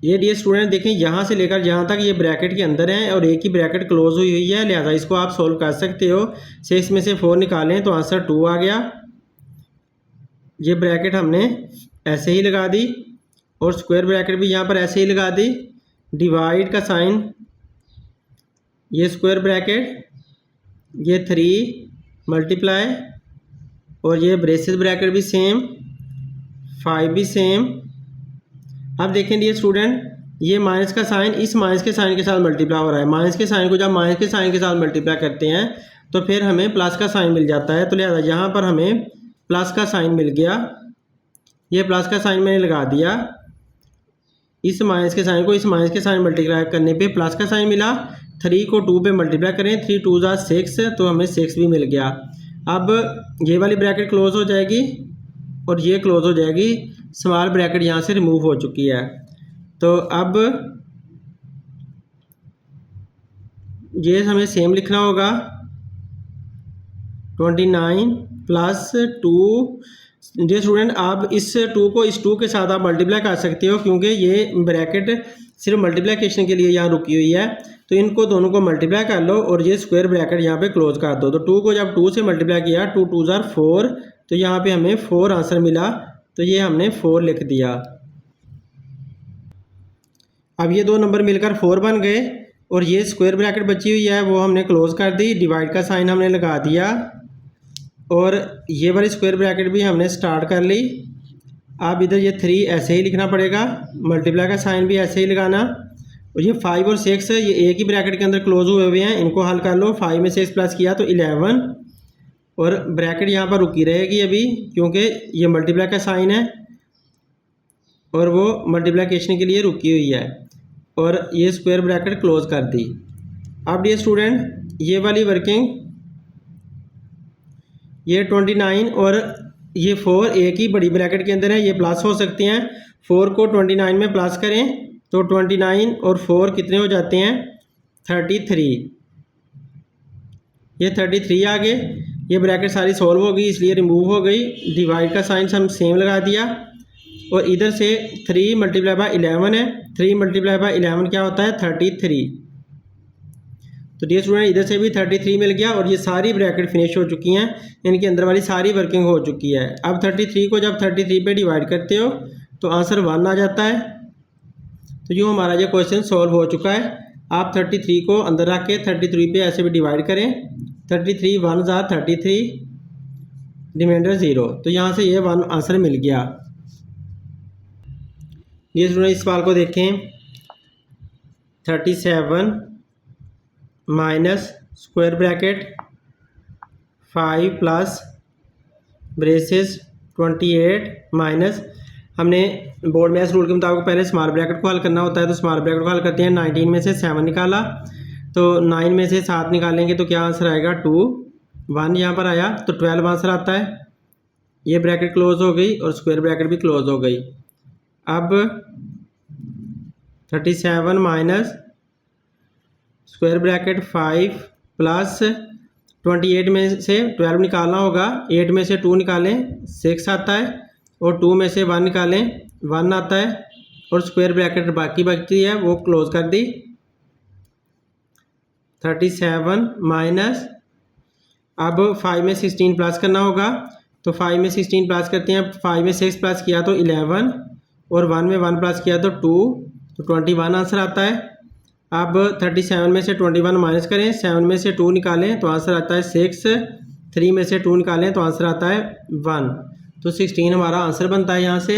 ये डियर स्टूडेंट देखें यहाँ से लेकर यहाँ तक ये ब्रैकेट के अंदर है और एक ही ब्रैकेट क्लोज हुई हुई है, लिहाजा इसको आप सोल्व कर सकते हो। 6 में से 4 निकालें तो आंसर 2 आ गया। ये ब्रैकेट हमने ऐसे ही लगा दी और स्क्वायर ब्रैकेट भी यहाँ पर ऐसे ही लगा दी। डिवाइड का साइन, ये स्क्वायर ब्रैकेट, ये 3 मल्टीप्लाई और ये ब्रेसेस ब्रैकेट भी सेम, 5 भी सेम। अब देखें डियर स्टूडेंट, ये माइनस का साइन इस माइनस के साइन के साथ मल्टीप्लाई हो रहा है। माइनस के साइन को जब माइनस के साइन के साथ मल्टीप्लाई करते हैं तो फिर हमें प्लस का साइन मिल जाता है। तो लिहाजा यहाँ पर हमें प्लस का साइन मिल गया। ये प्लस का साइन मैंने लगा दिया। इस माइनस के साइन को इस माइनस के साइन मल्टीप्लाई करने पे प्लस का साइन मिला। 3 को 2 पे मल्टीप्लाई करें, 3 2 ज़ा 6 तो हमें 6 भी मिल गया। अब ये वाली ब्रैकेट क्लोज हो जाएगी और ये क्लोज हो जाएगी। स्मॉल ब्रैकेट यहाँ से रिमूव हो चुकी है। तो अब ये हमें सेम लिखना होगा, 29 + 2। डियर स्टूडेंट आप इस 2 को इस 2 के साथ आप मल्टीप्लाई कर सकते हो क्योंकि ये ब्रैकेट सिर्फ मल्टीप्लिकेशन के लिए यहाँ रुकी हुई है। तो इनको दोनों को मल्टीप्लाई कर लो और ये स्क्वायर ब्रैकेट यहाँ पे क्लोज कर दो। तो 2 को जब 2 से मल्टीप्लाई किया, 2 2 ज़ा 4 तो यहाँ पे हमें 4 आंसर मिला। तो ये हमने 4 लिख दिया। अब ये 2 नंबर मिलकर 4 बन गए और ये स्क्वायर ब्रैकेट बची हुई है वो हमने क्लोज कर दी। डिवाइड का साइन हमने लगा दिया और ये वाली स्क्वायर ब्रैकेट भी हमने स्टार्ट कर ली। अब इधर ये 3 ऐसे ही लिखना पड़ेगा, मल्टीप्लाई का साइन भी ऐसे ही लगाना। और ये 5 और 6 ये एक ही ब्रैकेट के अंदर क्लोज हुए हुए हैं, इनको हल कर लो। 5 में 6 प्लस किया तो 11 और ब्रैकेट यहाँ पर रुकी रहेगी अभी क्योंकि ये मल्टीप्लाई का साइन है और वो मल्टीप्लिकेशन के लिए रुकी हुई है। और ये स्क्वायर ब्रैकेट क्लोज कर दी। अब डियर स्टूडेंट ये वाली वर्किंग, ये 29 और ये 4 एक ही बड़ी ब्रैकेट के अंदर है, ये प्लस हो सकते हैं। 4 को 29 में प्लस करें तो 29 और 4 कितने हो जाते हैं, 33। ये 33 आ गए। ये ब्रैकेट सारी सॉल्व हो गई इसलिए रिमूव हो गई। डिवाइड का साइन हम सेम लगा दिया और इधर से 3 × 11 है। 3 × 11 क्या होता है, 33। तो डियर स्टूडेंट इधर से भी 33 मिल गया और ये सारी ब्रैकेट फिनिश हो चुकी हैं, इनके अंदर वाली सारी वर्किंग हो चुकी है। अब 33 को जब 33 पे डिवाइड करते हो तो आंसर 1 आ जाता है। तो यूँ हमारा ये क्वेश्चन सॉल्व हो चुका है। आप 33 को अंदर रख के 33 पे ऐसे भी डिवाइड करें। 33 1 ज़ा 33, रिमाइंडर 0। तो यहाँ से ये 1 आंसर मिल गया। ये स्टूडेंट इस सवाल को देखें। 37 minus square bracket 5 plus braces 28 minus. हमने बोर्ड मैथ्स रूल के मुताबिक पहले स्मॉल ब्रैकेट को हल करना होता है, तो स्मॉल ब्रैकेट को हल करते हैं। 19 में से 7 निकाला, तो 9 में से 7 निकालेंगे तो क्या आंसर आएगा 2, 1 यहाँ पर आया, तो 12 आंसर आता है। ये ब्रैकेट क्लोज हो गई और स्क्वायर ब्रैकेट भी क्लोज हो गई। अब 37 माइनस स्क्वायर ब्रैकेट 5 प्लस 28 में से 12 निकालना होगा, 8 में से 2 निकालें 6 आता है, और 2 में से 1 निकालें 1 आता है, और स्क्वायर ब्रैकेट बाकी बचती है वो क्लोज कर दी। 37 माइनस, अब 5 में 16 प्लस करना होगा, तो 5 में 16 प्लस करते हैं। 5 में 6 प्लस किया तो 11, और 1 में 1 प्लस किया तो 2, तो 21 आंसर आता है। अब 37 में से 21 माइनस करें, 7 में से 2 निकालें तो आंसर आता है 6, 3 में से 2 निकालें तो आंसर आता है 1, तो 16 हमारा आंसर बनता है यहाँ से।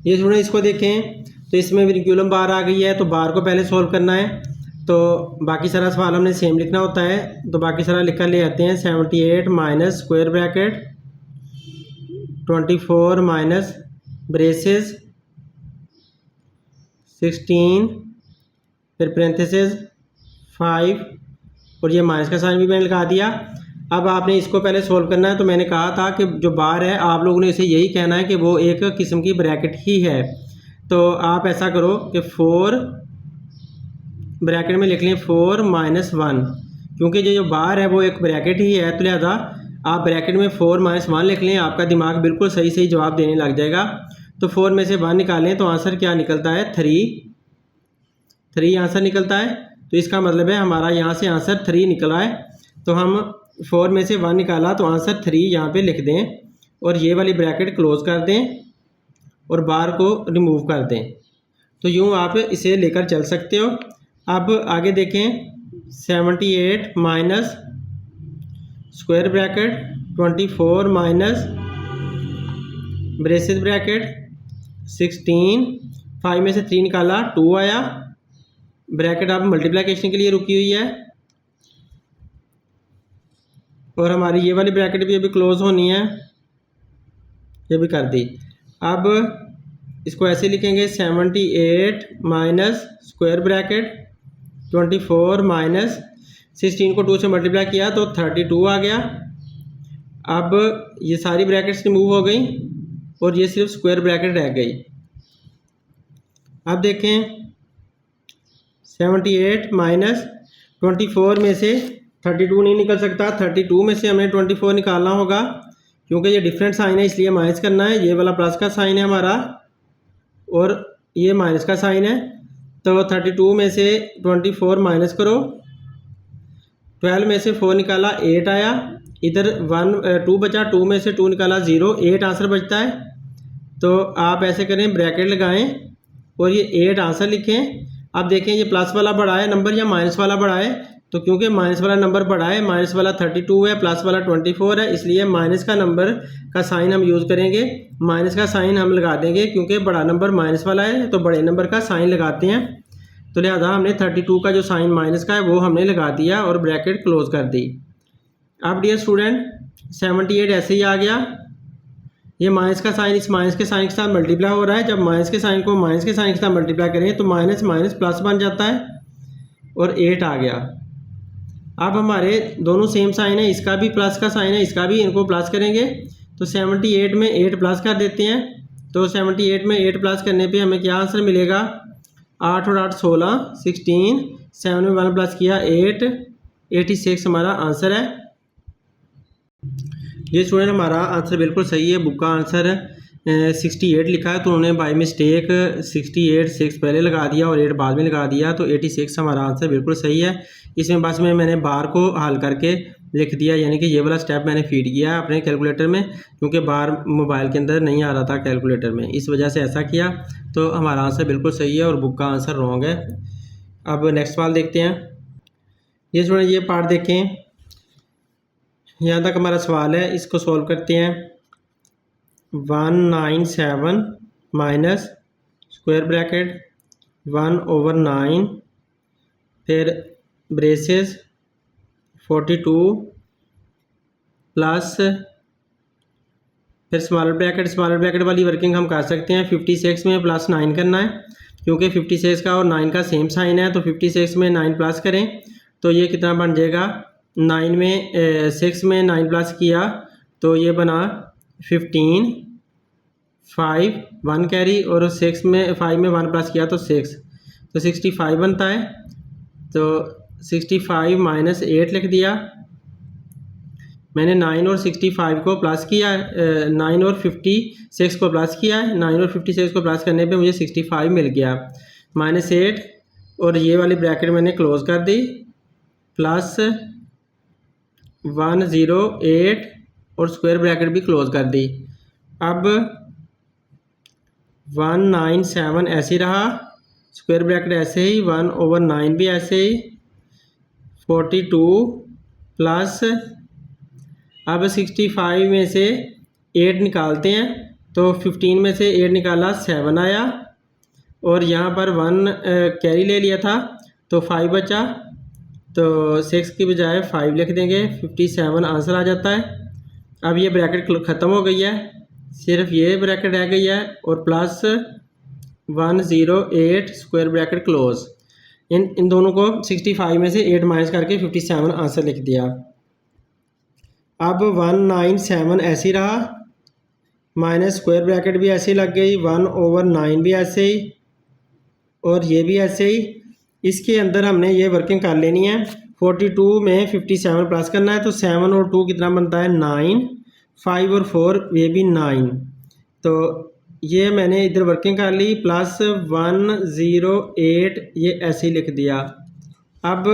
ये सुने, इसको देखें तो इसमें विनक्यूलम बार आ गई है, तो बार को पहले सॉल्व करना है, तो बाकी सारा सवाल हमने सेम लिखना होता है, तो बाकी सारा लिख कर ले आते हैं। 78 minus square bracket 24 minus braces 16, फिर पैरेंथेसिस 5, और ये माइनस का साइन भी मैंने लगा दिया। अब आपने इसको पहले सोल्व करना है, तो मैंने कहा था कि जो बार है आप लोगों ने इसे यही कहना है कि वो एक किस्म की ब्रैकेट ही है। तो आप ऐसा करो कि 4 ब्रैकेट में लिख लें 4 माइनस 1, क्योंकि जो बार है वो एक ब्रैकेट ही है, तो लिहाजा आप ब्रैकेट में 4 माइनस 1 लिख लें, आपका दिमाग बिल्कुल सही सही जवाब देने लग जाएगा। तो 4 में से 1 निकालें तो आंसर क्या निकलता है 3 आंसर निकलता है। तो इसका मतलब है हमारा यहाँ से आंसर 3 निकला है। तो हम 4 में से 1 निकाला तो आंसर 3 यहाँ पे लिख दें, और ये वाली ब्रैकेट क्लोज कर दें और बार को रिमूव कर दें। तो यूँ आप इसे लेकर चल सकते हो। अब आगे देखें, 78 minus square bracket 24 minus braces bracket 16, 5 में से 3 निकाला 2 आया, ब्रैकेट अब मल्टीप्लिकेशन के लिए रुकी हुई है, और हमारी ये वाली ब्रैकेट भी अभी क्लोज होनी है, ये भी कर दी। अब इसको ऐसे लिखेंगे 78 माइनस स्क्वायर ब्रैकेट 24 माइनस 16 को 2 से मल्टीप्लाई किया तो 32 आ गया। अब ये सारी ब्रैकेट्स रिमूव हो गई और ये सिर्फ स्क्वायर ब्रैकेट रह गई। अब देखें 78 माइनस 24 में से 32 नहीं निकल सकता, 32 में से हमें 24 निकालना होगा, क्योंकि ये डिफरेंट साइन है इसलिए माइनस करना है। ये वाला प्लस का साइन है हमारा और ये माइनस का साइन है, तो 32 में से 24 माइनस करो, 12 में से 4 निकाला 8 आया, इधर 2 बचा, 2 में से 2 निकाला 0, 8 आंसर बचता है। तो आप ऐसे करें, ब्रैकेट लगाएं और ये 8 आंसर लिखें। अब देखें ये प्लस वाला बड़ा है नंबर या माइनस वाला बड़ा है, तो क्योंकि माइनस वाला नंबर बड़ा है, माइनस वाला 32 है, प्लस वाला 24 है, इसलिए माइनस का नंबर का साइन हम यूज़ करेंगे। माइनस का साइन हम लगा देंगे क्योंकि बड़ा नंबर माइनस वाला है, तो बड़े नंबर का साइन लगाते हैं। तो लिहाजा हमने 32 का जो साइन माइनस का है वो हमने लगा दिया और ब्रैकेट क्लोज कर दी। अब डियर स्टूडेंट 78 ऐसे ही आ गया, ये माइनस का साइन इस माइनस के साइन के साथ मल्टीप्लाई हो रहा है। जब माइनस के साइन को माइनस के साइन के साथ मल्टीप्लाई करें तो माइनस माइनस प्लस बन जाता है और 8 आ गया। अब हमारे दोनों सेम साइन है, इसका भी प्लस का साइन है, इसका भी, इनको प्लस करेंगे तो 78 में 8 प्लस कर देते हैं। तो 78 में 8 प्लस करने पे हमें क्या आंसर मिलेगा, 8 और 8 16, 16, 7 में 1 प्लस किया 8, 86 हमारा आंसर है। ये स्टूडेंट हमारा आंसर बिल्कुल सही है। बुक का आंसर 68 लिखा है, तो उन्होंने बाय मिस्टेक 68 6 पहले लगा दिया और 8 बाद में लगा दिया, तो 86 हमारा आंसर बिल्कुल सही है। इसमें बस मैंने बार को हल करके लिख दिया, यानी कि ये वाला स्टेप मैंने फीड किया है अपने कैलकुलेटर में, क्योंकि बार मोबाइल के अंदर नहीं आ रहा था कैलकुलेटर में, इस वजह से ऐसा किया। तो हमारा आंसर बिल्कुल सही है और बुक का आंसर रॉन्ग है। अब नेक्स्ट सवाल देखते हैं। ये स्टूडेंट ये पार्ट देखें, यहाँ तक हमारा सवाल है, इसको सॉल्व करते हैं। 197 माइनस स्क्वायर ब्रैकेट 1/9, फिर ब्रेसेस 42 प्लस फिर स्मॉलर ब्रैकेट वाली वर्किंग हम कर सकते हैं। 56 में प्लस 9 करना है, क्योंकि 56 का और 9 का सेम साइन है, तो 56 में 9 प्लस करें तो ये कितना बन जाएगा, 9 में 6 में 9 प्लस किया तो ये बना 15, 5 1 कैरी, और 6 में 5 में 1 प्लस किया तो 6, तो 65 बनता है। तो 65 माइनस 8 लिख दिया मैंने। 9 और 65 को प्लस किया, 9 और 56 को प्लस किया है, 9 और 56 को प्लस करने पे मुझे 65 मिल गया, माइनस 8, और ये वाली ब्रैकेट मैंने क्लोज कर दी, प्लस 108 और स्क्वायर ब्रैकेट भी क्लोज कर दी। अब 197 ऐसे रहा, स्क्वायर ब्रैकेट ऐसे ही, 1/9 भी ऐसे ही, 42 प्लस, अब 65 में से 8 निकालते हैं तो 15 में से 8 निकाला 7 आया, और यहाँ पर 1 कैरी ले लिया था तो 5 बचा, तो 6 की बजाय 5 लिख देंगे, 57 आंसर आ जाता है। अब ये ब्रैकेट ख़त्म हो गई है, सिर्फ ये ब्रैकेट रह गई है, और प्लस 108 स्क्वायर ब्रैकेट क्लोज। इन दोनों को 65 में से 8 माइनस करके 57 आंसर लिख दिया। अब 197 ऐसे ही रहा, माइनस स्क्वायर ब्रैकेट भी ऐसे ही लग गई, 1/9 भी ऐसे ही, और ये भी ऐसे ही। इसके अंदर हमने ये वर्किंग कर लेनी है। 42 में 57 प्लस करना है, तो 7 और 2 कितना बनता है, 9, 5 और 4 ये भी 9, तो ये मैंने इधर वर्किंग कर ली, प्लस 108 ये ऐसे ही लिख दिया। अब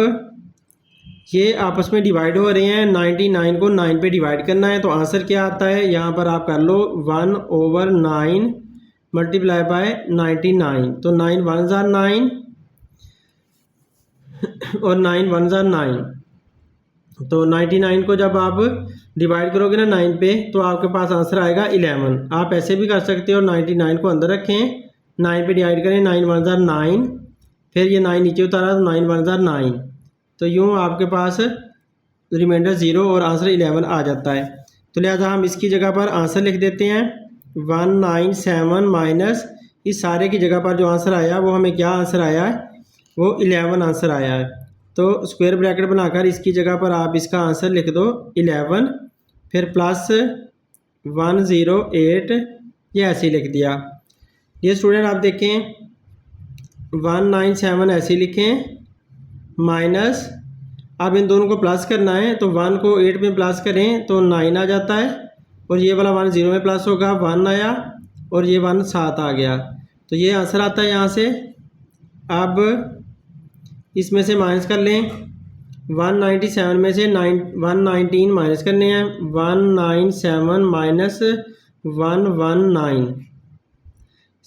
ये आपस में डिवाइड हो रहे हैं, 99 को 9 पे डिवाइड करना है, तो आंसर क्या आता है, यहाँ पर आप कर लो 1/9 मल्टीप्लाई बाय 99, तो 9 1 ज़ा 9 और 9 1 ज़ा 9, तो 99 को जब आप डिवाइड करोगे ना 9 पे तो आपके पास आंसर आएगा 11। आप ऐसे भी कर सकते हो, 99 को अंदर रखें, 9 पे डिवाइड करें, 9 1 ज़ा 9, फिर ये 9 नीचे उतारा तो 9 1 ज़ा 9, तो यूँ आपके पास रिमाइंडर 0 और आंसर 11 आ जाता है। तो लिहाजा हम इसकी जगह पर आंसर लिख देते हैं 197 माइनस इस सारे की जगह पर जो आंसर आया वो हमें क्या आंसर आया है, वो 11 आंसर आया है। तो स्क्वायर ब्रैकेट बनाकर इसकी जगह पर आप इसका आंसर लिख दो 11, फिर प्लस 108 ये ऐसे ही लिख दिया। ये स्टूडेंट आप देखें 197 ऐसे ही लिखें, माइनस, अब इन दोनों को प्लस करना है, तो 1 को 8 में प्लस करें तो 9 आ जाता है, और ये वाला 1 0 में प्लस होगा, 1 आया, और ये 1 7 आ गया, तो ये आंसर आता है यहाँ से। अब इसमें से माइनस कर लें, 197 में से 119 माइनस करने हैं, 197 माइनस 119,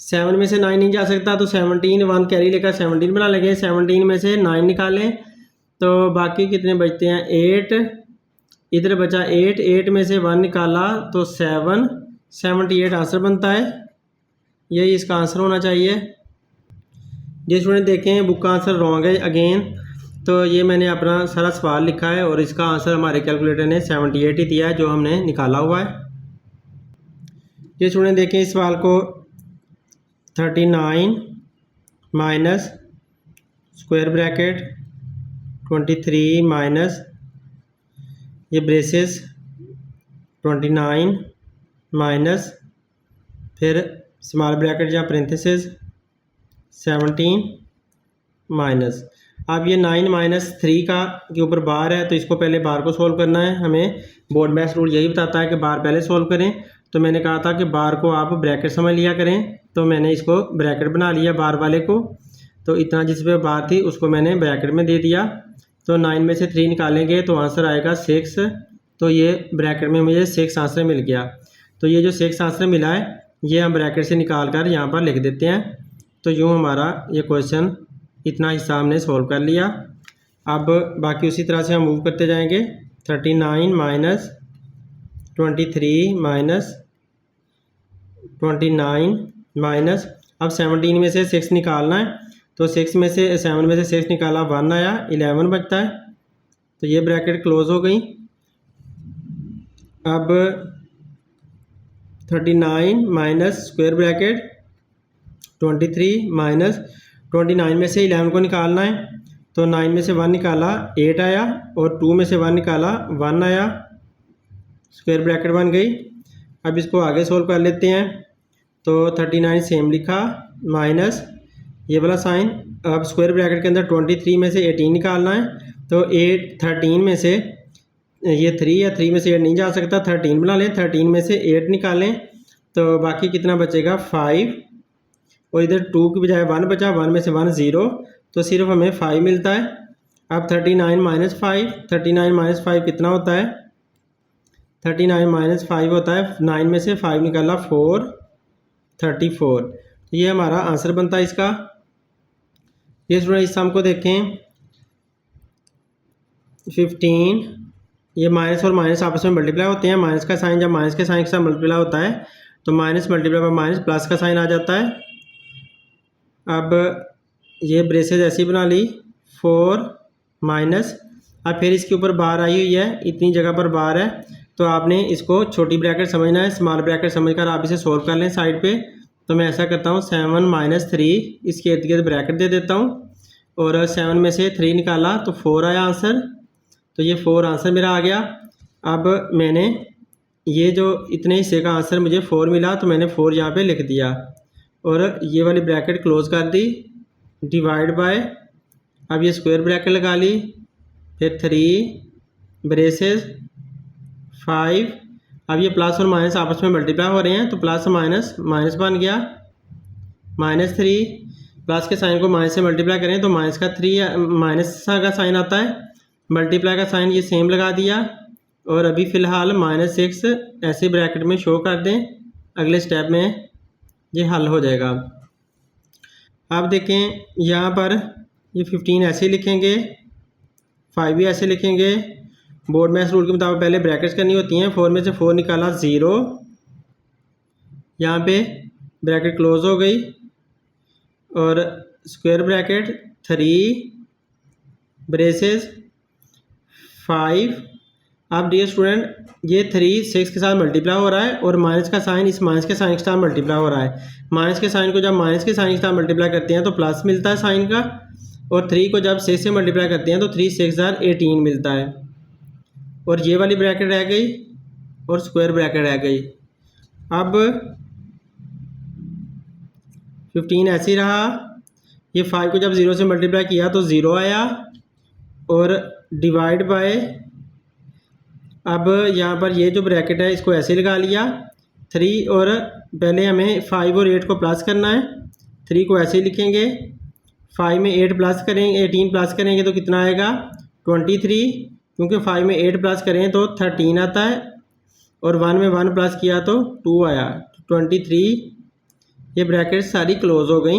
7 में से 9 नहीं जा सकता तो 17, 1 कैरी लेकर 17 बना लेंगे, 17 में से 9 निकालें तो बाकी कितने बचते हैं, 8, इधर बचा 8, 8 में से 1 निकाला तो 7, 78 आंसर बनता है, यही इसका आंसर होना चाहिए। ये स्टूडेंट देखें बुक का आंसर रॉन्ग है अगेन, तो ये मैंने अपना सारा सवाल लिखा है और इसका आंसर हमारे कैलकुलेटर ने 78 ही दिया है जो हमने निकाला हुआ है। ये स्टूडेंट देखें इस सवाल को 39 माइनस स्क्वायर ब्रैकेट 23 माइनस ये ब्रेसेस 29 माइनस फिर स्मॉल ब्रैकेट या पैरेंथेसिस 17 माइनस। अब ये 9 माइनस 3 का के ऊपर बार है तो इसको पहले बार को सोल्व करना है। हमें बोर्ड मैथ्स रूल यही बताता है कि बार पहले सोल्व करें, तो मैंने कहा था कि बार को आप ब्रैकेट समझ लिया करें, तो मैंने इसको ब्रैकेट बना लिया बार वाले को, तो इतना जिस पे बार थी उसको मैंने ब्रैकेट में दे दिया। तो 9 में से 3 निकालेंगे तो आंसर आएगा 6, तो ये ब्रैकेट में मुझे 6 आंसर मिल गया। तो ये जो 6 आंसर मिला है ये हम ब्रैकेट से निकाल कर यहाँ पर लिख देते हैं। तो यूँ हमारा ये क्वेश्चन इतना हिस्सा हमने सोल्व कर लिया। अब बाकी उसी तरह से हम मूव करते जाएंगे। 39 माइनस 23 माइनस 29 माइनस, अब 17 में से 6 निकालना है, तो 6 में से 7 में से 6 निकाला 1 आया, 11 बचता है, तो ये ब्रैकेट क्लोज हो गई। अब 39 माइनस स्क्वायर ब्रैकेट 23 माइनस 29 में से 11 को निकालना है, तो 9 में से 1 निकाला 8 आया, और 2 में से 1 निकाला 1 आया, स्क्वायर ब्रैकेट बन गई। अब इसको आगे सोल्व कर लेते हैं। तो 39 सेम लिखा माइनस ये वाला साइन। अब स्क्वायर ब्रैकेट के अंदर 23 में से 18 निकालना है, तो 13 में से ये 3 या 3 में से 8 नहीं जा सकता, 13 बना लें। 13 में से 8 निकालें तो बाकी कितना बचेगा 5, और इधर 2 की बजाय 1 बचा, 1 में से 1 0, तो सिर्फ हमें 5 मिलता है। अब 39 माइनस 5, 39 माइनस 5 कितना होता है, 39 माइनस 5 होता है 9 में से 5 निकाला 4, 34। तो ये हमारा आंसर बनता है इसका। ये स्टूडेंट इस सम को देखें 15, ये माइनस और माइनस आपस में मल्टीप्लाई होते हैं। माइनस का साइन जब माइनस के साइन के साथ मल्टीप्लाई होता है तो minus multiply by minus plus का साइन आ जाता है। अब ये ब्रेसेस ऐसी बना ली 4 माइनस, अब फिर इसके ऊपर बार आई हुई है, इतनी जगह पर बार है, तो आपने इसको छोटी ब्रैकेट समझना है, स्मॉल ब्रैकेट समझकर आप इसे सोल्व कर लें साइड पे। तो मैं ऐसा करता हूँ 7 माइनस 3, इसके इर्द गिर्द ब्रैकेट दे देता हूँ, और 7 में से 3 निकाला तो 4 आया आंसर। तो ये 4 आंसर मेरा आ गया। अब मैंने ये जो इतने हिस्से का आंसर मुझे 4 मिला, तो मैंने 4 यहाँ पे लिख दिया, और ये वाली ब्रैकेट क्लोज कर दी, डिवाइड बाय, अब ये स्क्वायर ब्रैकेट लगा ली, फिर 3 ब्रेसेस 5। अब ये प्लस और माइनस आपस में मल्टीप्लाई हो रहे हैं, तो प्लस माइनस माइनस बन गया, माइनस 3, प्लस के साइन को माइनस से मल्टीप्लाई करें तो माइनस का 3 माइनस का साइन आता है, मल्टीप्लाई का साइन ये सेम लगा दिया, और अभी फ़िलहाल -6 ऐसे ब्रैकेट में शो कर दें, अगले स्टेप में ये हल हो जाएगा। अब देखें यहाँ पर ये 15 ऐसे लिखेंगे, 5 भी ऐसे लिखेंगे। बोर्ड मैथ्स रूल के मुताबिक पहले ब्रैकेट्स करनी होती हैं। 4 में से 4 निकाला 0, यहाँ पे ब्रैकेट क्लोज हो गई, और स्क्वायर ब्रैकेट 3 ब्रेसेस 5। अब डियर स्टूडेंट ये 3 6 के साथ मल्टीप्लाई हो रहा है, और माइनस का साइन इस माइनस के साइन के साथ मल्टीप्लाई हो रहा है। माइनस के साइन को जब माइनस के साइन के साथ मल्टीप्लाई करते हैं तो प्लस मिलता है साइन का, और 3 को जब 6 से मल्टीप्लाई करते हैं तो 3 6 18 मिलता है, और ये वाली ब्रैकेट रह गई और स्क्वायर ब्रैकेट रह गई। अब 15 ऐसे ही रहा, ये 5 को जब 0 से मल्टीप्लाई किया तो 0 आया, और डिवाइड बाय, अब यहाँ पर ये जो ब्रैकेट है इसको ऐसे लगा लिया 3, और पहले हमें 5 और 8 को प्लस करना है, 3 को ऐसे ही लिखेंगे, 5 में 8 प्लस करेंगे 18 प्लस करेंगे तो कितना आएगा 23, क्योंकि 5 में 8 प्लस करें तो 13 आता है, और 1 में 1 प्लस किया तो 2 आया, 23। ये ब्रैकेट सारी क्लोज हो गई।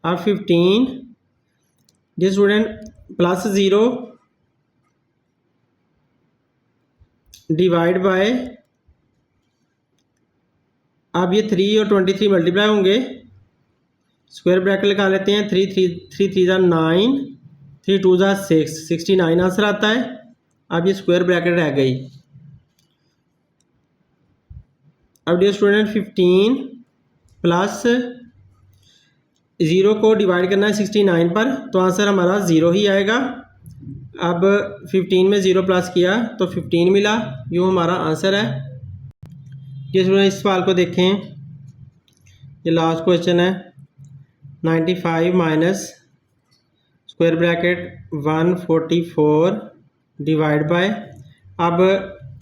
अब 15 जी स्टूडेंट प्लस 0 डिवाइड बाय, अब ये 3 और 23 मल्टीप्लाई होंगे, स्क्वायर ब्रैकेट लगा लेते हैं, 3 3 9, 3 2 6, 69 आंसर आता है। अब ये स्क्वायर ब्रैकेट रह गई। अब डियर स्टूडेंट 15 प्लस 0 को डिवाइड करना है 69 पर, तो आंसर हमारा 0 ही आएगा। अब 15 में 0 प्लस किया तो 15 मिला, यूँ हमारा आंसर है। ये स्टूडेंट इस सवाल को देखें, ये लास्ट क्वेश्चन है, 95 minus square bracket 144 divide by, अब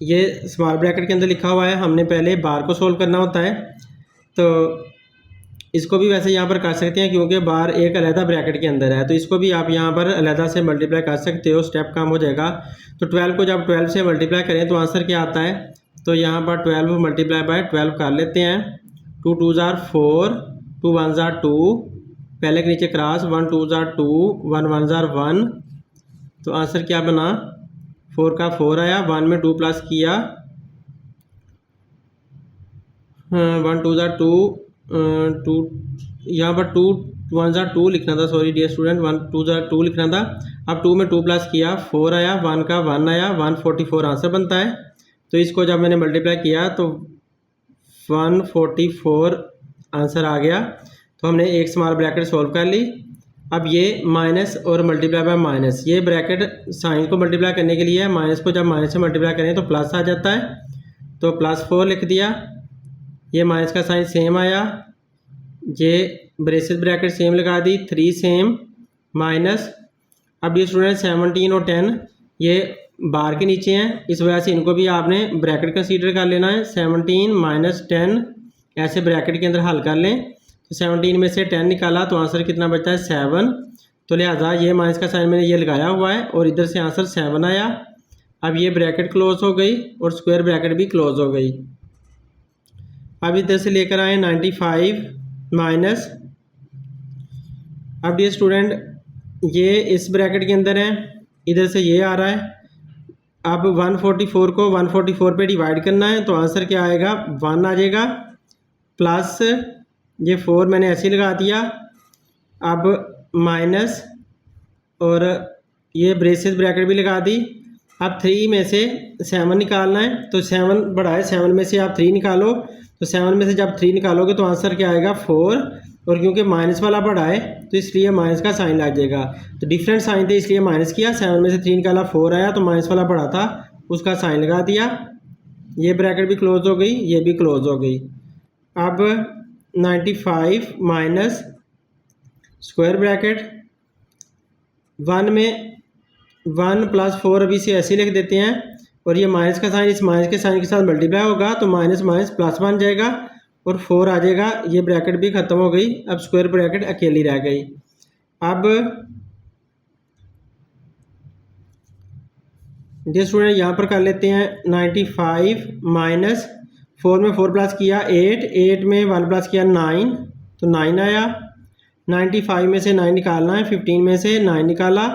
ये स्मॉल ब्रैकेट के अंदर लिखा हुआ है, हमने पहले बार को सोल्व करना होता है, तो इसको भी वैसे यहाँ पर कर सकते हैं क्योंकि बार एक अलहदा ब्रैकेट के अंदर है, तो इसको भी आप यहाँ पर अलहदा से मल्टीप्लाई कर सकते हो, स्टेप कम हो जाएगा। तो 12 को जब 12 से मल्टीप्लाई करें तो आंसर क्या आता है, तो यहाँ पर 12 मल्टीप्लाई बाय 12 कर लेते हैं, 2 2 4, 2 1 2, पहले के नीचे क्रॉस, 1 2 2, 1 1 1, तो आंसर क्या बना 4 का 4 आया, 1 में 2 प्लस किया, 1 2 2, 2 यहाँ पर 2 1 2 लिखना था, सॉरी डियर स्टूडेंट, 1 2 2 लिखना था। अब 2 में 2 प्लस किया 4 आया, 1 का 1 आया, 144 आंसर बनता है। तो इसको जब मैंने मल्टीप्लाई किया तो 144 आंसर आ गया। तो हमने एक स्मॉल ब्रैकेट सॉल्व कर ली। अब ये माइनस और मल्टीप्लाई बाय माइनस, ये ब्रैकेट साइन को मल्टीप्लाई करने के लिए है, माइनस को जब माइनस से मल्टीप्लाई करें तो प्लस आ जाता है, तो +4 लिख दिया। ये माइनस का साइन सेम आया, ये ब्रेसेस ब्रैकेट सेम लगा दी, 3 सेम माइनस। अब ये स्टूडेंट 17 और 10 ये बार के नीचे हैं, इस वजह से इनको भी आपने ब्रैकेट कंसीडर कर लेना है। 17 माइनस 10 ऐसे ब्रैकेट के अंदर हल कर लें। तो 17 में से 10 निकाला तो आंसर कितना बचता है 7। तो लिहाजा ये माइनस का साइन मैंने ये लगाया हुआ है और इधर से आंसर 7 आया। अब ये ब्रैकेट क्लोज हो गई और स्क्वायर ब्रैकेट भी क्लोज हो गई। अब इधर से लेकर आए 95 माइनस, अब ये स्टूडेंट ये इस ब्रैकेट के अंदर है, इधर से ये आ रहा है। अब 144 को 144 पे डिवाइड करना है तो आंसर क्या आएगा 1 आ जाएगा, प्लस ये 4 मैंने ऐसे ही लगा दिया। अब माइनस और ये ब्रेसेस ब्रैकेट भी लगा दी। अब 3 में से 7 निकालना है, तो 7 बड़ा है, 7 में से आप 3 निकालो, तो 7 में से जब 3 निकालोगे तो आंसर क्या आएगा 4। और क्योंकि माइनस वाला बड़ा है तो इसलिए माइनस का साइन लग जाएगा। तो डिफरेंट साइन थे इसलिए माइनस किया, 7 में से 3 निकाला 4 आया, तो माइनस वाला बड़ा था उसका साइन लगा दिया। ये ब्रैकेट भी क्लोज हो गई, ये भी क्लोज हो गई। अब 95 माइनस स्क्वायर ब्रैकेट 1 में 1 + 4 अभी से ऐसे लिख देते हैं, और ये माइनस का साइन इस माइनस के साइन के साथ मल्टीप्लाई होगा तो माइनस माइनस प्लस बन जाएगा और 4 आ जाएगा। ये ब्रैकेट भी ख़त्म हो गई, अब स्क्वायर ब्रैकेट अकेली रह गई। अब ये स्टूडेंट यहाँ पर कर लेते हैं 95 माइनस 4 में 4 प्लस किया 8, 8 में 1 प्लस किया 9, तो 9 आया। 95 में से 9 निकालना है, 15 में से 9 निकाला,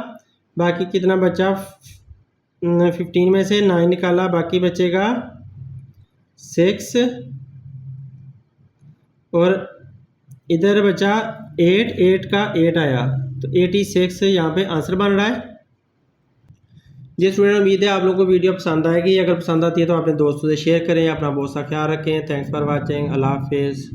बाकी कितना बचा 15 में से 9 निकाला, बाकी बचेगा 6, और इधर बचा 8, 8 का 8 आया, तो 86 यहाँ पे आंसर बन रहा है। जी स्टूडेंट, उम्मीद है आप लोगों को वीडियो पसंद आएगी। अगर पसंद आती है तो अपने दोस्तों से शेयर करें। अपना बहुत सा ख्याल रखें। Thanks for watching. अल्लाह हाफिज़।